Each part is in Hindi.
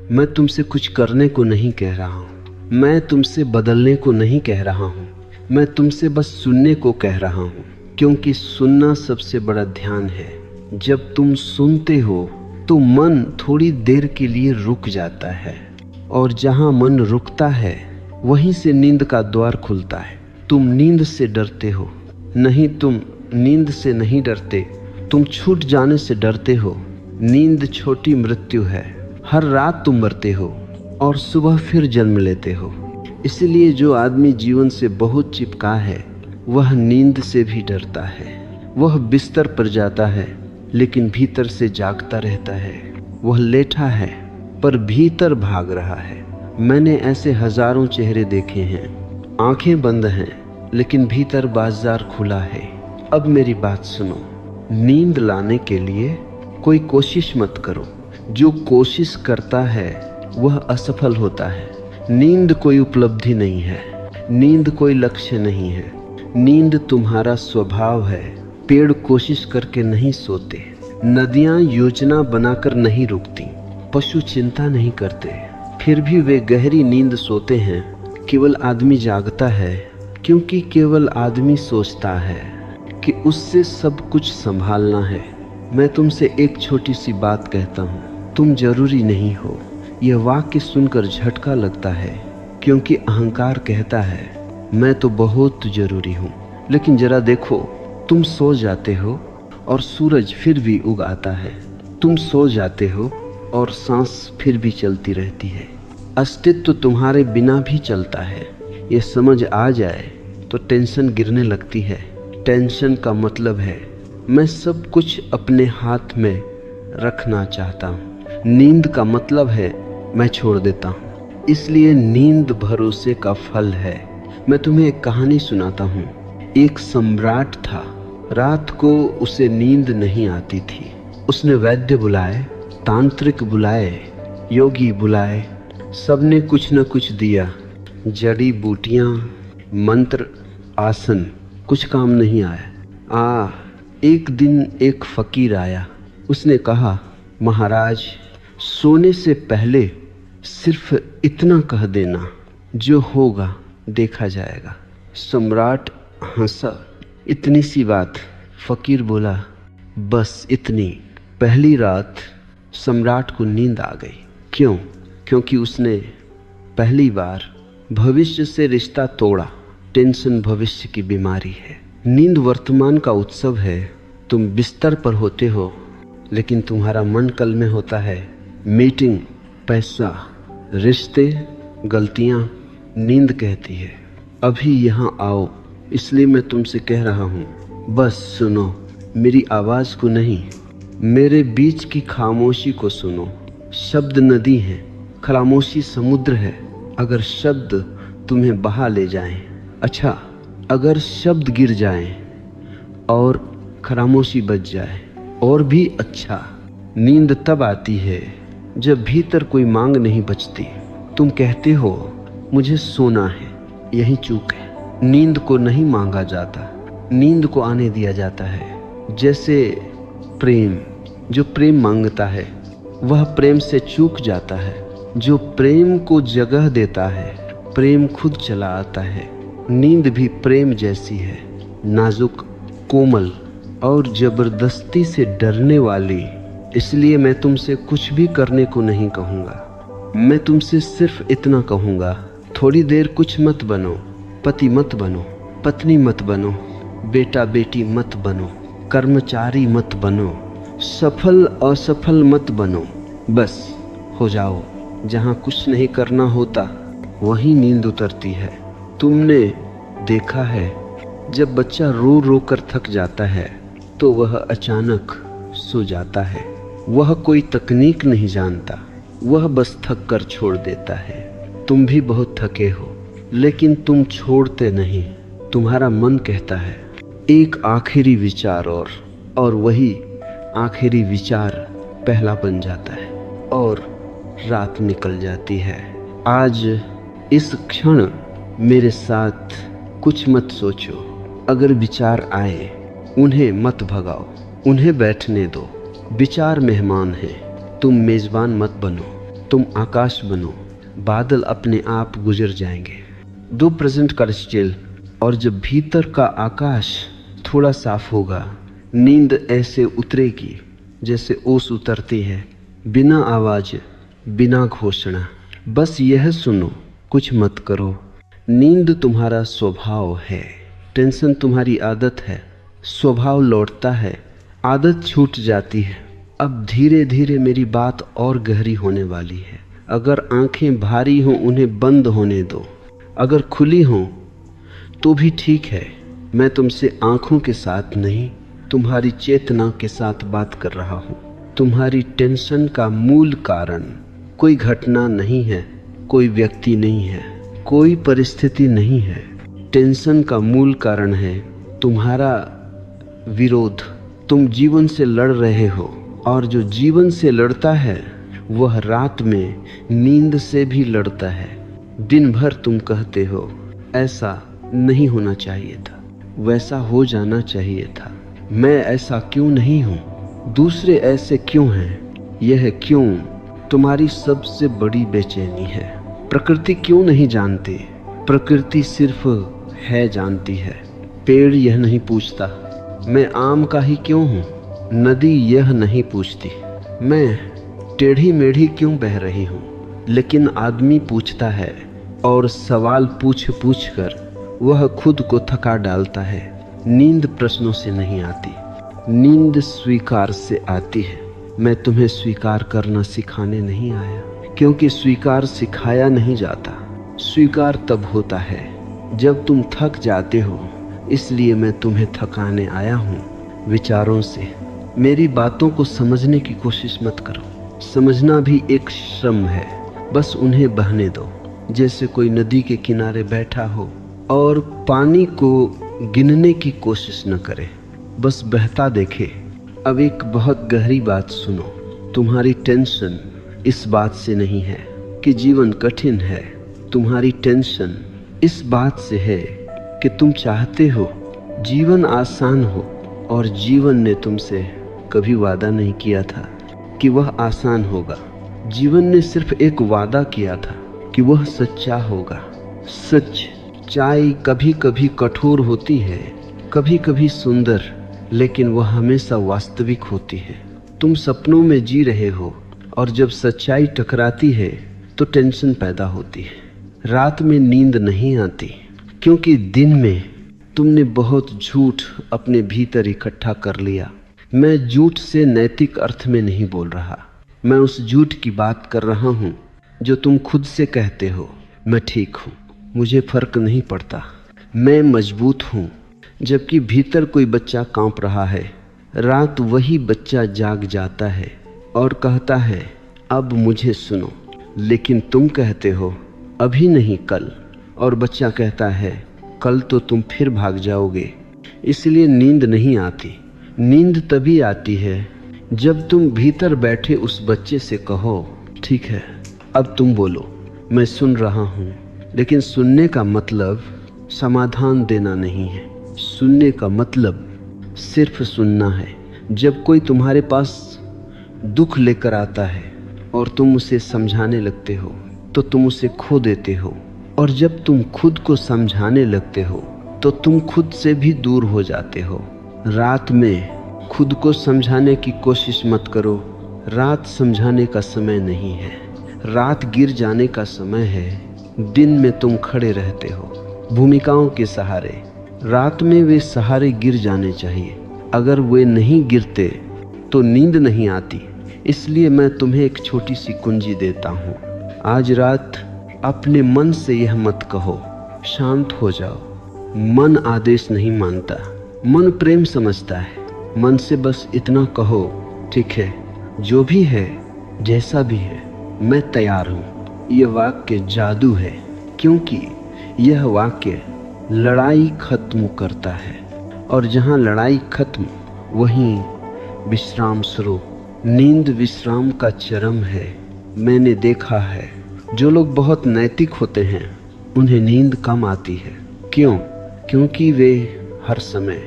मैं तुमसे कुछ करने को नहीं कह रहा हूँ, मैं तुमसे बदलने को नहीं कह रहा हूँ, मैं तुमसे बस सुनने को कह रहा हूँ, क्योंकि सुनना सबसे बड़ा ध्यान है। जब तुम सुनते हो तो मन थोड़ी देर के लिए रुक जाता है, और जहाँ मन रुकता है वहीं से नींद का द्वार खुलता है। तुम नींद से डरते हो? नहीं, तुम नींद से नहीं डरते, तुम छूट जाने से डरते हो। नींद छोटी मृत्यु है। हर रात तुम मरते हो और सुबह फिर जन्म लेते हो। इसलिए जो आदमी जीवन से बहुत चिपका है वह नींद से भी डरता है। वह बिस्तर पर जाता है लेकिन भीतर से जागता रहता है। वह लेटा है पर भीतर भाग रहा है। मैंने ऐसे हजारों चेहरे देखे हैं, आंखें बंद हैं लेकिन भीतर बाजार खुला है। अब मेरी बात सुनो, नींद लाने के लिए कोई कोशिश मत करो। जो कोशिश करता है वह असफल होता है। नींद कोई उपलब्धि नहीं है, नींद कोई लक्ष्य नहीं है, नींद तुम्हारा स्वभाव है। पेड़ कोशिश करके नहीं सोते, नदियां योजना बनाकर नहीं रुकती, पशु चिंता नहीं करते, फिर भी वे गहरी नींद सोते हैं। केवल आदमी जागता है क्योंकि केवल आदमी सोचता है कि उससे सब कुछ संभालना है। मैं तुमसे एक छोटी सी बात कहता हूँ, तुम जरूरी नहीं हो। यह वाक्य सुनकर झटका लगता है क्योंकि अहंकार कहता है मैं तो बहुत जरूरी हूँ। लेकिन जरा देखो, तुम सो जाते हो और सूरज फिर भी उग आता है। तुम सो जाते हो और सांस फिर भी चलती रहती है। अस्तित्व तुम्हारे बिना भी चलता है। ये समझ आ जाए तो टेंशन गिरने लगती है। टेंशन का मतलब है मैं सब कुछ अपने हाथ में रखना चाहता हूँ। नींद का मतलब है मैं छोड़ देता हूँ। इसलिए नींद भरोसे का फल है। मैं तुम्हें एक कहानी सुनाता हूँ। एक सम्राट था। रात को उसे नींद नहीं आती थी। उसने वैद्य बुलाए, तांत्रिक बुलाए, योगी बुलाए, सबने कुछ न कुछ दिया। जड़ी बूटियां, मंत्र, आसन, कुछ काम नहीं आया। एक दिन एक फकीर आया। उसने कहा, महाराज, सोने से पहले सिर्फ इतना कह देना, जो होगा देखा जाएगा। सम्राट हंसा। इतनी सी बात? फकीर बोला, बस इतनी। पहली रात सम्राट को नींद आ गई। क्यों? क्योंकि उसने पहली बार भविष्य से रिश्ता तोड़ा। टेंशन भविष्य की बीमारी है। नींद वर्तमान का उत्सव है। तुम बिस्तर पर होते हो लेकिन तुम्हारा मन कल में होता है। मीटिंग, पैसा, रिश्ते, गलतियां। नींद कहती है अभी यहाँ आओ। इसलिए मैं तुमसे कह रहा हूँ, बस सुनो, मेरी आवाज़ को नहीं, मेरे बीच की खामोशी को सुनो। शब्द नदी है, खामोशी समुद्र है। अगर शब्द तुम्हें बहा ले जाएं, अच्छा, अगर शब्द गिर जाएं और खामोशी बच जाए और भी अच्छा। नींद तब आती है जब भीतर कोई मांग नहीं बचती। तुम कहते हो मुझे सोना है, यही चूक है। नींद को नहीं मांगा जाता, नींद को आने दिया जाता है। जैसे प्रेम, जो प्रेम मांगता है वह प्रेम से चूक जाता है। जो प्रेम को जगह देता है, प्रेम खुद चला आता है। नींद भी प्रेम जैसी है, नाजुक, कोमल और जबरदस्ती से डरने वाली। इसलिए मैं तुमसे कुछ भी करने को नहीं कहूँगा। मैं तुमसे सिर्फ इतना कहूँगा, थोड़ी देर कुछ मत बनो। पति मत बनो, पत्नी मत बनो, बेटा बेटी मत बनो, कर्मचारी मत बनो, सफल असफल मत बनो। बस हो जाओ। जहाँ कुछ नहीं करना होता वहीं नींद उतरती है। तुमने देखा है, जब बच्चा रो रो कर थक जाता है तो वह अचानक सो जाता है। वह कोई तकनीक नहीं जानता, वह बस थक कर छोड़ देता है। तुम भी बहुत थके हो लेकिन तुम छोड़ते नहीं। तुम्हारा मन कहता है एक आखिरी विचार और वही आखिरी विचार पहला बन जाता है और रात निकल जाती है। आज इस क्षण मेरे साथ कुछ मत सोचो। अगर विचार आए उन्हें मत भगाओ, उन्हें बैठने दो। विचार मेहमान हैं, तुम मेजबान मत बनो। तुम आकाश बनो, बादल अपने आप गुजर जाएंगे। दो प्रेजेंट का स्टिल, और जब भीतर का आकाश थोड़ा साफ होगा, नींद ऐसे उतरेगी जैसे ओस उतरती है, बिना आवाज, बिना घोषणा। बस यह सुनो, कुछ मत करो। नींद तुम्हारा स्वभाव है, टेंशन तुम्हारी आदत है। स्वभाव लौटता है, आदत छूट जाती है। अब धीरे धीरे मेरी बात और गहरी होने वाली है। अगर आंखें भारी हों उन्हें बंद होने दो, अगर खुली हों तो भी ठीक है। मैं तुमसे आंखों के साथ नहीं, तुम्हारी चेतना के साथ बात कर रहा हूँ। तुम्हारी टेंशन का मूल कारण कोई घटना नहीं है, कोई व्यक्ति नहीं है, कोई परिस्थिति नहीं है। टेंशन का मूल कारण है तुम्हारा विरोध। तुम जीवन से लड़ रहे हो, और जो जीवन से लड़ता है वह रात में नींद से भी लड़ता है। दिन भर तुम कहते हो ऐसा नहीं होना चाहिए था, वैसा हो जाना चाहिए था, मैं ऐसा क्यों नहीं हूँ, दूसरे ऐसे क्यों हैं। यह क्यों तुम्हारी सबसे बड़ी बेचैनी है। प्रकृति क्यों नहीं जानती, प्रकृति सिर्फ है जानती है। पेड़ यह नहीं पूछता मैं आम का ही क्यों हूँ, नदी यह नहीं पूछती मैं टेढ़ी मेढ़ी क्यों बह रही हूँ। लेकिन आदमी पूछता है, और सवाल पूछ पूछ कर वह खुद को थका डालता है। नींद प्रश्नों से नहीं आती, नींद स्वीकार से आती है। मैं तुम्हें स्वीकार करना सिखाने नहीं आया, क्योंकि स्वीकार सिखाया नहीं जाता। स्वीकार तब होता है जब तुम थक जाते हो, इसलिए मैं तुम्हें थकाने आया हूँ विचारों से। मेरी बातों को समझने की कोशिश मत करो, समझना भी एक श्रम है। बस उन्हें बहने दो, जैसे कोई नदी के किनारे बैठा हो और पानी को गिनने की कोशिश न करे, बस बहता देखे। अब एक बहुत गहरी बात सुनो, तुम्हारी टेंशन इस बात से नहीं है कि जीवन कठिन है, तुम्हारी टेंशन इस बात से है कि तुम चाहते हो जीवन आसान हो, और जीवन ने तुमसे कभी वादा नहीं किया था कि वह आसान होगा। जीवन ने सिर्फ एक वादा किया था कि वह सच्चा होगा। सच्चाई कभी कभी कठोर होती है, कभी कभी सुंदर, लेकिन वह हमेशा वास्तविक होती है। तुम सपनों में जी रहे हो, और जब सच्चाई टकराती है तो टेंशन पैदा होती है। रात में नींद नहीं आती, क्योंकि दिन में तुमने बहुत झूठ अपने भीतर इकट्ठा कर लिया। मैं झूठ से नैतिक अर्थ में नहीं बोल रहा, मैं उस झूठ की बात कर रहा हूँ जो तुम खुद से कहते हो मैं ठीक हूँ, मुझे फर्क नहीं पड़ता, मैं मजबूत हूँ। जबकि भीतर कोई बच्चा कांप रहा है। रात वही बच्चा जाग जाता है और कहता है अब मुझे सुनो, लेकिन तुम कहते हो अभी नहीं कल, और बच्चा कहता है कल तो तुम फिर भाग जाओगे। इसलिए नींद नहीं आती। नींद तभी आती है जब तुम भीतर बैठे उस बच्चे से कहो ठीक है अब तुम बोलो, मैं सुन रहा हूँ। लेकिन सुनने का मतलब समाधान देना नहीं है, सुनने का मतलब सिर्फ सुनना है। जब कोई तुम्हारे पास दुख लेकर आता है और तुम उसे समझाने लगते हो तो तुम उसे खो देते हो, और जब तुम खुद को समझाने लगते हो तो तुम खुद से भी दूर हो जाते हो। रात में खुद को समझाने की कोशिश मत करो, रात समझाने का समय नहीं है, रात गिर जाने का समय है। दिन में तुम खड़े रहते हो भूमिकाओं के सहारे, रात में वे सहारे गिर जाने चाहिए। अगर वे नहीं गिरते तो नींद नहीं आती। इसलिए मैं तुम्हें एक छोटी सी कुंजी देता हूँ। आज रात अपने मन से यह मत कहो शांत हो जाओ। मन आदेश नहीं मानता, मन प्रेम समझता है। मन से बस इतना कहो ठीक है, जो भी है जैसा भी है मैं तैयार हूँ। यह वाक्य जादू है, क्योंकि यह वाक्य लड़ाई खत्म करता है, और जहाँ लड़ाई खत्म वहीं विश्राम शुरू। नींद विश्राम का चरम है। मैंने देखा है जो लोग बहुत नैतिक होते हैं उन्हें नींद कम आती है। क्यों? क्योंकि वे हर समय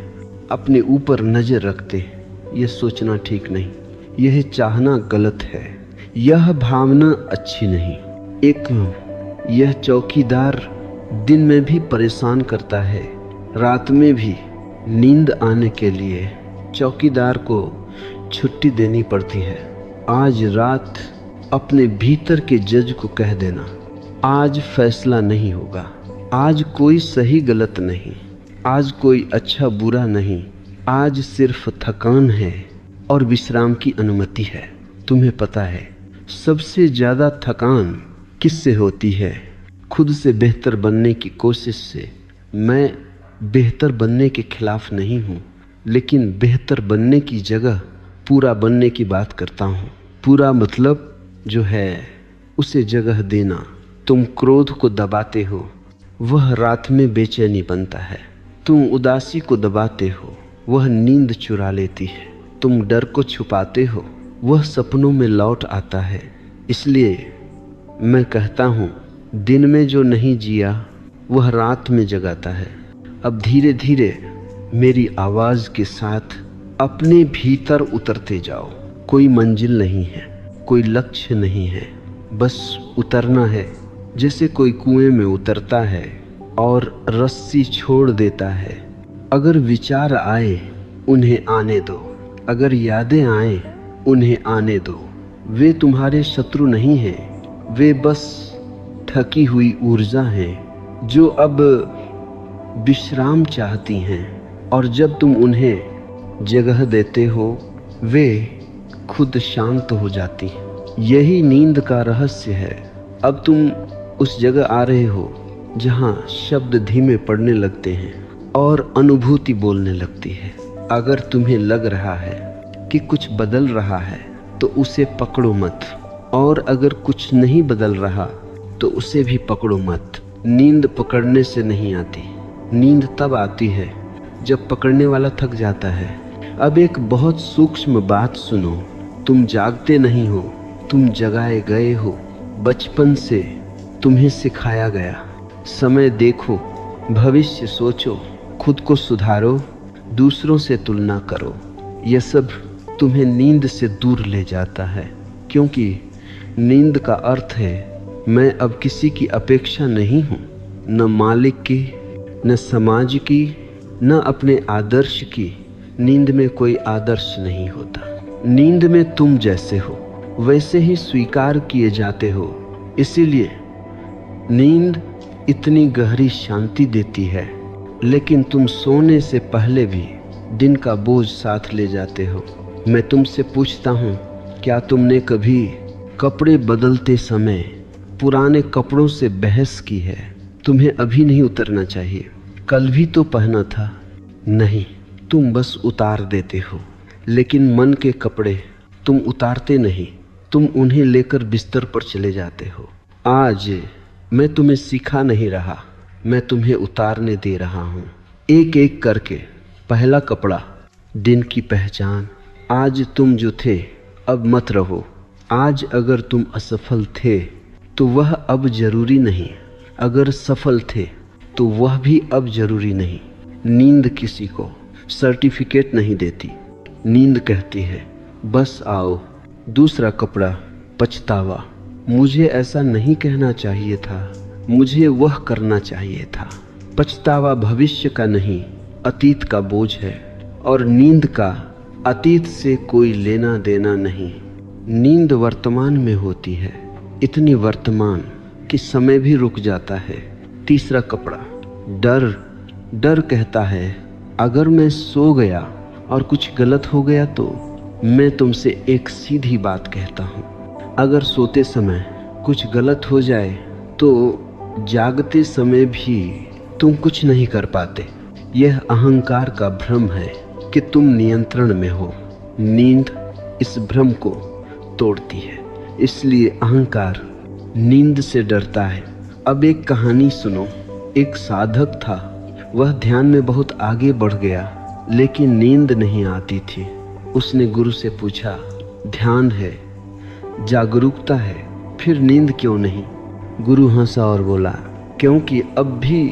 अपने ऊपर नज़र रखते हैं। यह सोचना ठीक नहीं, यह चाहना गलत है, यह भावना अच्छी नहीं। एक यह चौकीदार दिन में भी परेशान करता है, रात में भी। नींद आने के लिए चौकीदार को छुट्टी देनी पड़ती है। आज रात अपने भीतर के जज को कह देना, आज फैसला नहीं होगा, आज कोई सही गलत नहीं, आज कोई अच्छा बुरा नहीं, आज सिर्फ थकान है और विश्राम की अनुमति है। तुम्हें पता है सबसे ज़्यादा थकान किससे होती है? खुद से बेहतर बनने की कोशिश से। मैं बेहतर बनने के खिलाफ नहीं हूँ, लेकिन बेहतर बनने की जगह पूरा बनने की बात करता हूँ। पूरा मतलब जो है उसे जगह देना। तुम क्रोध को दबाते हो, वह रात में बेचैनी बनता है। तुम उदासी को दबाते हो, वह नींद चुरा लेती है। तुम डर को छुपाते हो, वह सपनों में लौट आता है। इसलिए मैं कहता हूँ, दिन में जो नहीं जिया वह रात में जगाता है। अब धीरे धीरे मेरी आवाज़ के साथ अपने भीतर उतरते जाओ। कोई मंजिल नहीं है, कोई लक्ष्य नहीं है, बस उतरना है। जैसे कोई कुएं में उतरता है और रस्सी छोड़ देता है। अगर विचार आए उन्हें आने दो, अगर यादें आए उन्हें आने दो। वे तुम्हारे शत्रु नहीं हैं, वे बस थकी हुई ऊर्जा हैं जो अब विश्राम चाहती हैं। और जब तुम उन्हें जगह देते हो, वे खुद शांत हो जाती हैं। यही नींद का रहस्य है। अब तुम उस जगह आ रहे हो जहाँ शब्द धीमे पड़ने लगते हैं और अनुभूति बोलने लगती है। अगर तुम्हें लग रहा है कि कुछ बदल रहा है तो उसे पकड़ो मत, और अगर कुछ नहीं बदल रहा तो उसे भी पकड़ो मत। नींद पकड़ने से नहीं आती, नींद तब आती है जब पकड़ने वाला थक जाता है। अब एक बहुत सूक्ष्म बात सुनो, तुम जागते नहीं हो, तुम जगाए गए हो। बचपन से तुम्हें सिखाया गया, समय देखो, भविष्य सोचो, खुद को सुधारो, दूसरों से तुलना करो। यह सब तुम्हें नींद से दूर ले जाता है, क्योंकि नींद का अर्थ है मैं अब किसी की अपेक्षा नहीं हूँ, न मालिक की, न समाज की, न अपने आदर्श की। नींद में कोई आदर्श नहीं होता। नींद में तुम जैसे हो वैसे ही स्वीकार किए जाते हो। इसीलिए नींद इतनी गहरी शांति देती है, लेकिन तुम सोने से पहले भी दिन का बोझ साथ ले जाते हो। मैं तुमसे पूछता हूँ, क्या तुमने कभी कपड़े बदलते समय पुराने कपड़ों से बहस की है? तुम्हें अभी नहीं उतरना चाहिए, कल भी तो पहना था। नहीं, तुम बस उतार देते हो, लेकिन मन के कपड़े तुम उतारते नहीं, तुम उन्हें लेकर बिस्तर पर चले जाते हो। आज मैं तुम्हें सिखा नहीं रहा, मैं तुम्हें उतारने दे रहा हूँ, एक एक करके। पहला कपड़ा, दिन की पहचान। आज तुम जो थे अब मत रहो। आज अगर तुम असफल थे तो वह अब जरूरी नहीं, अगर सफल थे तो वह भी अब जरूरी नहीं। नींद किसी को सर्टिफिकेट नहीं देती, नींद कहती है बस आओ। दूसरा कपड़ा, पछतावा। मुझे ऐसा नहीं कहना चाहिए था, मुझे वह करना चाहिए था। पछतावा भविष्य का नहीं, अतीत का बोझ है, और नींद का अतीत से कोई लेना देना नहीं। नींद वर्तमान में होती है, इतनी वर्तमान कि समय भी रुक जाता है। तीसरा कपड़ा, डर। डर कहता है अगर मैं सो गया और कुछ गलत हो गया तो। मैं तुमसे एक सीधी बात कहता हूँ, अगर सोते समय कुछ गलत हो जाए तो जागते समय भी तुम कुछ नहीं कर पाते। यह अहंकार का भ्रम है कि तुम नियंत्रण में हो। नींद इस भ्रम को तोड़ती है, इसलिए अहंकार नींद से डरता है। अब एक कहानी सुनो। एक साधक था, वह ध्यान में बहुत आगे बढ़ गया, लेकिन नींद नहीं आती थी। उसने गुरु से पूछा, ध्यान है, जागरूकता है, फिर नींद क्यों नहीं? गुरु हंसा और बोला, क्योंकि अब भी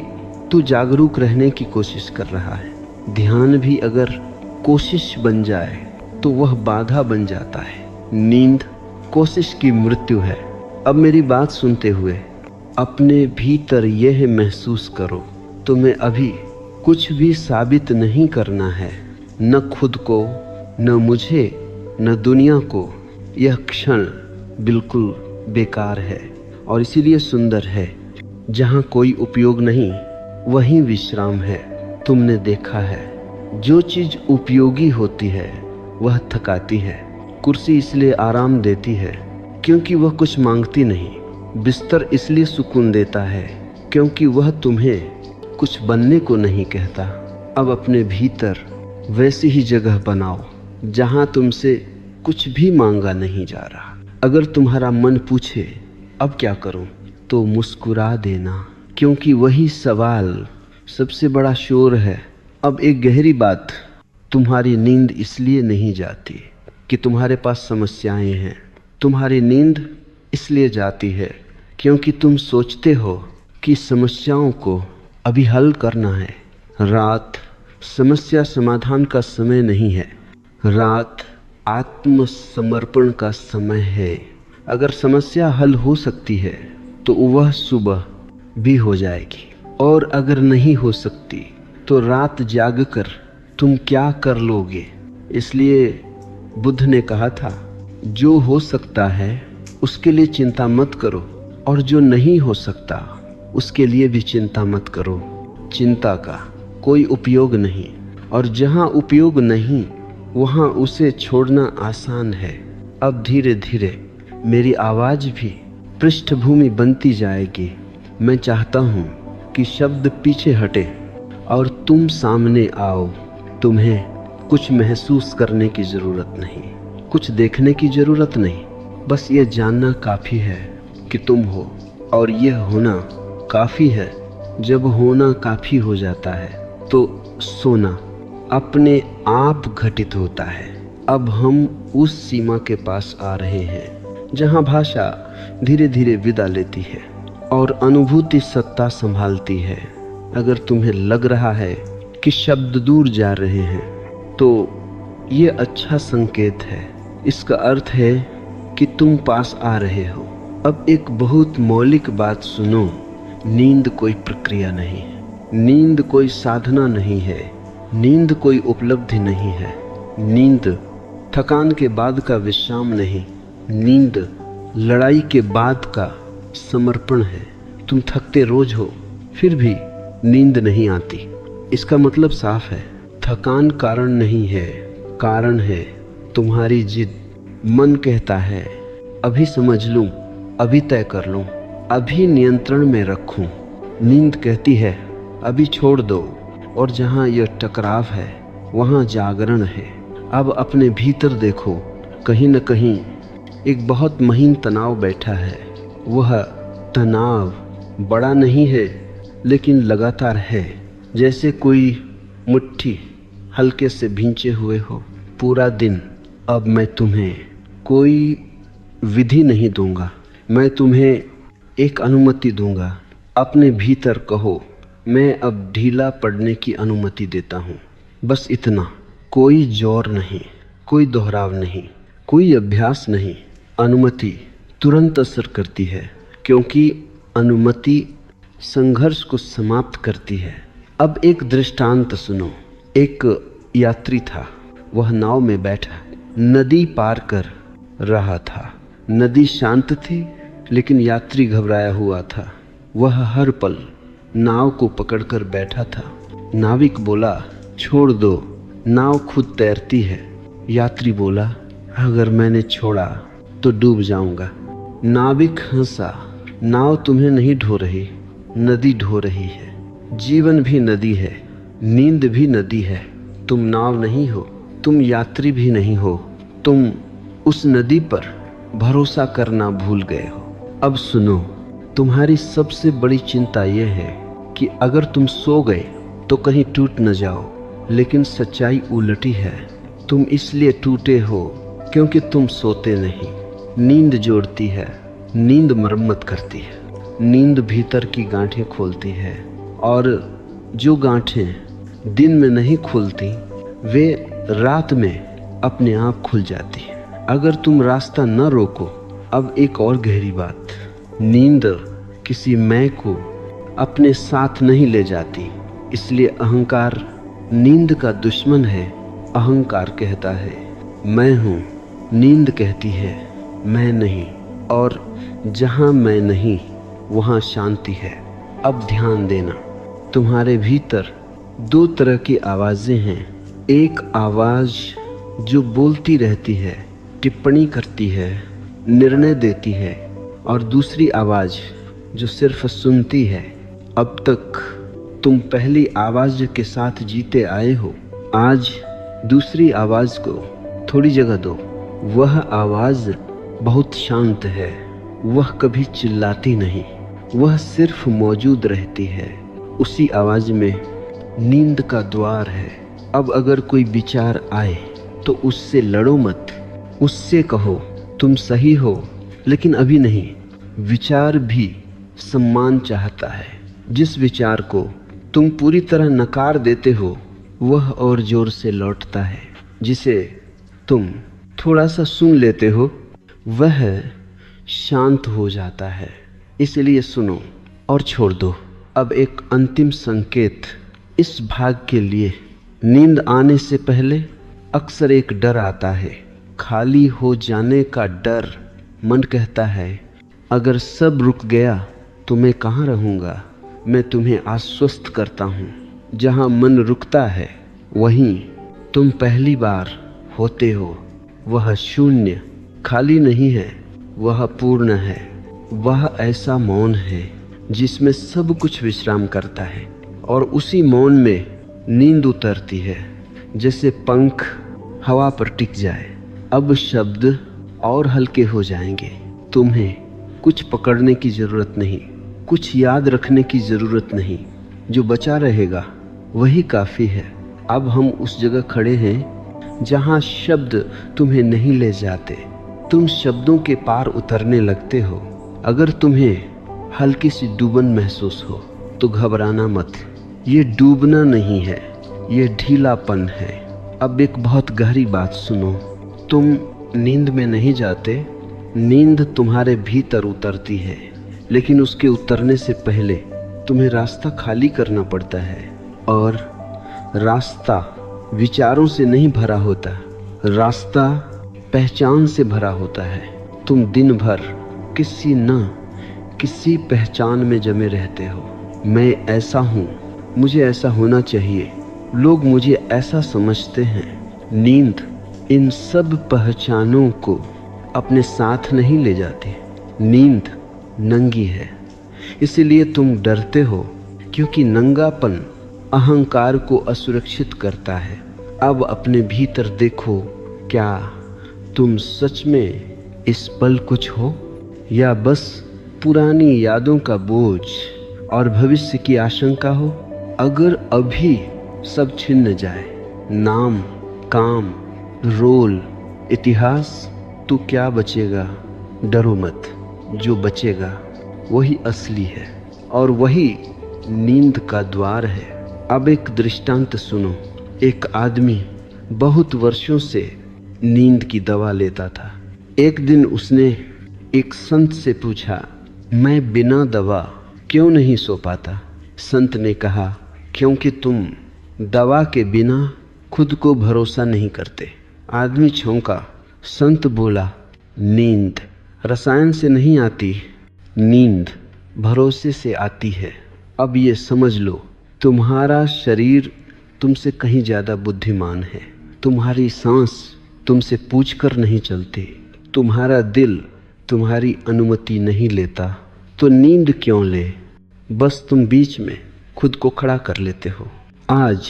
तू जागरूक रहने की कोशिश कर रहा है। ध्यान भी अगर कोशिश बन जाए तो वह बाधा बन जाता है। नींद कोशिश की मृत्यु है। अब मेरी बात सुनते हुए अपने भीतर यह महसूस करो, तुम्हें अभी कुछ भी साबित नहीं करना है, न खुद को, न मुझे, न दुनिया को। यह क्षण बिल्कुल बेकार है और इसीलिए सुंदर है। जहाँ कोई उपयोग नहीं वहीं विश्राम है। तुमने देखा है, जो चीज़ उपयोगी होती है वह थकाती है। कुर्सी इसलिए आराम देती है क्योंकि वह कुछ मांगती नहीं। बिस्तर इसलिए सुकून देता है क्योंकि वह तुम्हें कुछ बनने को नहीं कहता। अब अपने भीतर वैसी ही जगह बनाओ जहाँ तुमसे कुछ भी मांगा नहीं जा रहा। अगर तुम्हारा मन पूछे अब क्या करूं, तो मुस्कुरा देना, क्योंकि वही सवाल सबसे बड़ा शोर है। अब एक गहरी बात, तुम्हारी नींद इसलिए नहीं जाती कि तुम्हारे पास समस्याएं हैं। तुम्हारी नींद इसलिए जाती है क्योंकि तुम सोचते हो कि समस्याओं को अभी हल करना है। रात समस्या समाधान का समय नहीं है, रात आत्मसमर्पण का समय है। अगर समस्या हल हो सकती है तो वह सुबह भी हो जाएगी, और अगर नहीं हो सकती तो रात जागकर तुम क्या कर लोगे। इसलिए बुद्ध ने कहा था, जो हो सकता है उसके लिए चिंता मत करो, और जो नहीं हो सकता उसके लिए भी चिंता मत करो। चिंता का कोई उपयोग नहीं, और जहाँ उपयोग नहीं वहाँ उसे छोड़ना आसान है। अब धीरे धीरे मेरी आवाज़ भी पृष्ठभूमि बनती जाएगी। मैं चाहता हूँ कि शब्द पीछे हटे और तुम सामने आओ। तुम्हें कुछ महसूस करने की ज़रूरत नहीं, कुछ देखने की ज़रूरत नहीं, बस ये जानना काफ़ी है कि तुम हो, और यह होना काफ़ी है। जब होना काफ़ी हो जाता है तो सोना अपने आप घटित होता है। अब हम उस सीमा के पास आ रहे हैं जहाँ भाषा धीरे धीरे विदा लेती है और अनुभूति सत्ता संभालती है। अगर तुम्हें लग रहा है कि शब्द दूर जा रहे हैं तो ये अच्छा संकेत है। इसका अर्थ है कि तुम पास आ रहे हो। अब एक बहुत मौलिक बात सुनो, नींद कोई प्रक्रिया नहीं है, नींद कोई साधना नहीं है, नींद कोई उपलब्धि नहीं है। नींद थकान के बाद का विश्राम नहीं, नींद लड़ाई के बाद का समर्पण है। तुम थकते रोज हो फिर भी नींद नहीं आती, इसका मतलब साफ है, थकान कारण नहीं है, कारण है तुम्हारी जिद। मन कहता है अभी समझ लूं, अभी तय कर लूं, अभी नियंत्रण में रखूं। नींद कहती है अभी छोड़ दो, और जहाँ यह टकराव है वहाँ जागरण है। अब अपने भीतर देखो, कहीं न कहीं एक बहुत महीन तनाव बैठा है। वह तनाव बड़ा नहीं है लेकिन लगातार है, जैसे कोई मुट्ठी हल्के से भींचे हुए हो पूरा दिन। अब मैं तुम्हें कोई विधि नहीं दूंगा, मैं तुम्हें एक अनुमति दूंगा। अपने भीतर कहो, मैं अब ढीला पड़ने की अनुमति देता हूँ। बस इतना, कोई जोर नहीं, कोई दोहराव नहीं, कोई अभ्यास नहीं। अनुमति तुरंत असर करती है क्योंकि अनुमति संघर्ष को समाप्त करती है। अब एक दृष्टांत सुनो। एक यात्री था, वह नाव में बैठा नदी पार कर रहा था। नदी शांत थी लेकिन यात्री घबराया हुआ था। वह हर पल नाव को पकड़कर बैठा था। नाविक बोला, छोड़ दो, नाव खुद तैरती है। यात्री बोला, अगर मैंने छोड़ा तो डूब जाऊंगा। नाविक हंसा, नाव तुम्हें नहीं ढो रही, नदी ढो रही है। जीवन भी नदी है, नींद भी नदी है। तुम नाव नहीं हो, तुम यात्री भी नहीं हो, तुम उस नदी पर भरोसा करना भूल गए हो। अब सुनो, तुम्हारी सबसे बड़ी चिंता यह है कि अगर तुम सो गए तो कहीं टूट न जाओ, लेकिन सच्चाई उलटी है। तुम इसलिए टूटे हो क्योंकि तुम सोते नहीं। नींद जोड़ती है, नींद मरम्मत करती है, नींद भीतर की गांठें खोलती है, और जो गांठें दिन में नहीं खुलती वे रात में अपने आप खुल जाती हैं। अगर तुम रास्ता न रोको अब एक और गहरी बात, नींद किसी मैं को अपने साथ नहीं ले जाती, इसलिए अहंकार नींद का दुश्मन है। अहंकार कहता है मैं हूँ, नींद कहती है मैं नहीं, और जहाँ मैं नहीं वहाँ शांति है। अब ध्यान देना, तुम्हारे भीतर दो तरह की आवाज़ें हैं। एक आवाज़ जो बोलती रहती है, टिप्पणी करती है, निर्णय देती है, और दूसरी आवाज़ जो सिर्फ सुनती है। अब तक तुम पहली आवाज़ के साथ जीते आए हो, आज दूसरी आवाज़ को थोड़ी जगह दो। वह आवाज़ बहुत शांत है, वह कभी चिल्लाती नहीं, वह सिर्फ मौजूद रहती है। उसी आवाज़ में नींद का द्वार है। अब अगर कोई विचार आए तो उससे लड़ो मत, उससे कहो तुम सही हो, लेकिन अभी नहीं। विचार भी सम्मान चाहता है। जिस विचार को तुम पूरी तरह नकार देते हो वह और जोर से लौटता है। जिसे तुम थोड़ा सा सुन लेते हो वह शांत हो जाता है। इसलिए सुनो और छोड़ दो। अब एक अंतिम संकेत इस भाग के लिए। नींद आने से पहले अक्सर एक डर आता है, खाली हो जाने का डर। मन कहता है अगर सब रुक गया तो मैं कहाँ रहूँगा। मैं तुम्हें आश्वस्त करता हूँ, जहाँ मन रुकता है वहीं तुम पहली बार होते हो। वह शून्य खाली नहीं है, वह पूर्ण है। वह ऐसा मौन है जिसमें सब कुछ विश्राम करता है, और उसी मौन में नींद उतरती है, जैसे पंख हवा पर टिक जाए। अब शब्द और हल्के हो जाएंगे। तुम्हें कुछ पकड़ने की ज़रूरत नहीं, कुछ याद रखने की ज़रूरत नहीं। जो बचा रहेगा वही काफ़ी है। अब हम उस जगह खड़े हैं जहाँ शब्द तुम्हें नहीं ले जाते। तुम शब्दों के पार उतरने लगते हो। अगर तुम्हें हल्की सी डूबन महसूस हो तो घबराना मत। ये डूबना नहीं है, ये ढीलापन है। अब एक बहुत गहरी बात सुनो, तुम नींद में नहीं जाते, नींद तुम्हारे भीतर उतरती है। लेकिन उसके उतरने से पहले तुम्हें रास्ता खाली करना पड़ता है, और रास्ता विचारों से नहीं भरा होता, रास्ता पहचान से भरा होता है। तुम दिन भर किसी पहचान में जमे रहते हो। मैं ऐसा हूँ, मुझे ऐसा होना चाहिए, लोग मुझे ऐसा समझते हैं। नींद इन सब पहचानों को अपने साथ नहीं ले जाती। नींद नंगी है, इसलिए तुम डरते हो, क्योंकि नंगापन अहंकार को असुरक्षित करता है। अब अपने भीतर देखो, क्या तुम सच में इस पल कुछ हो, या बस पुरानी यादों का बोझ और भविष्य की आशंका हो। अगर अभी सब छिन्न जाए, नाम, काम, रोल, इतिहास, तो क्या बचेगा? डरो मत, जो बचेगा वही असली है, और वही नींद का द्वार है। अब एक दृष्टांत सुनो। एक आदमी बहुत वर्षों से नींद की दवा लेता था। एक दिन उसने एक संत से पूछा, मैं बिना दवा क्यों नहीं सो पाता? संत ने कहा, क्योंकि तुम दवा के बिना खुद को भरोसा नहीं करते। आदमी चौंका। संत बोला, नींद रसायन से नहीं आती, नींद भरोसे से आती है। अब ये समझ लो, तुम्हारा शरीर तुमसे कहीं ज़्यादा बुद्धिमान है। तुम्हारी सांस तुमसे पूछकर नहीं चलती, तुम्हारा दिल तुम्हारी अनुमति नहीं लेता। तो नींद क्यों ले? बस तुम बीच में खुद को खड़ा कर लेते हो। आज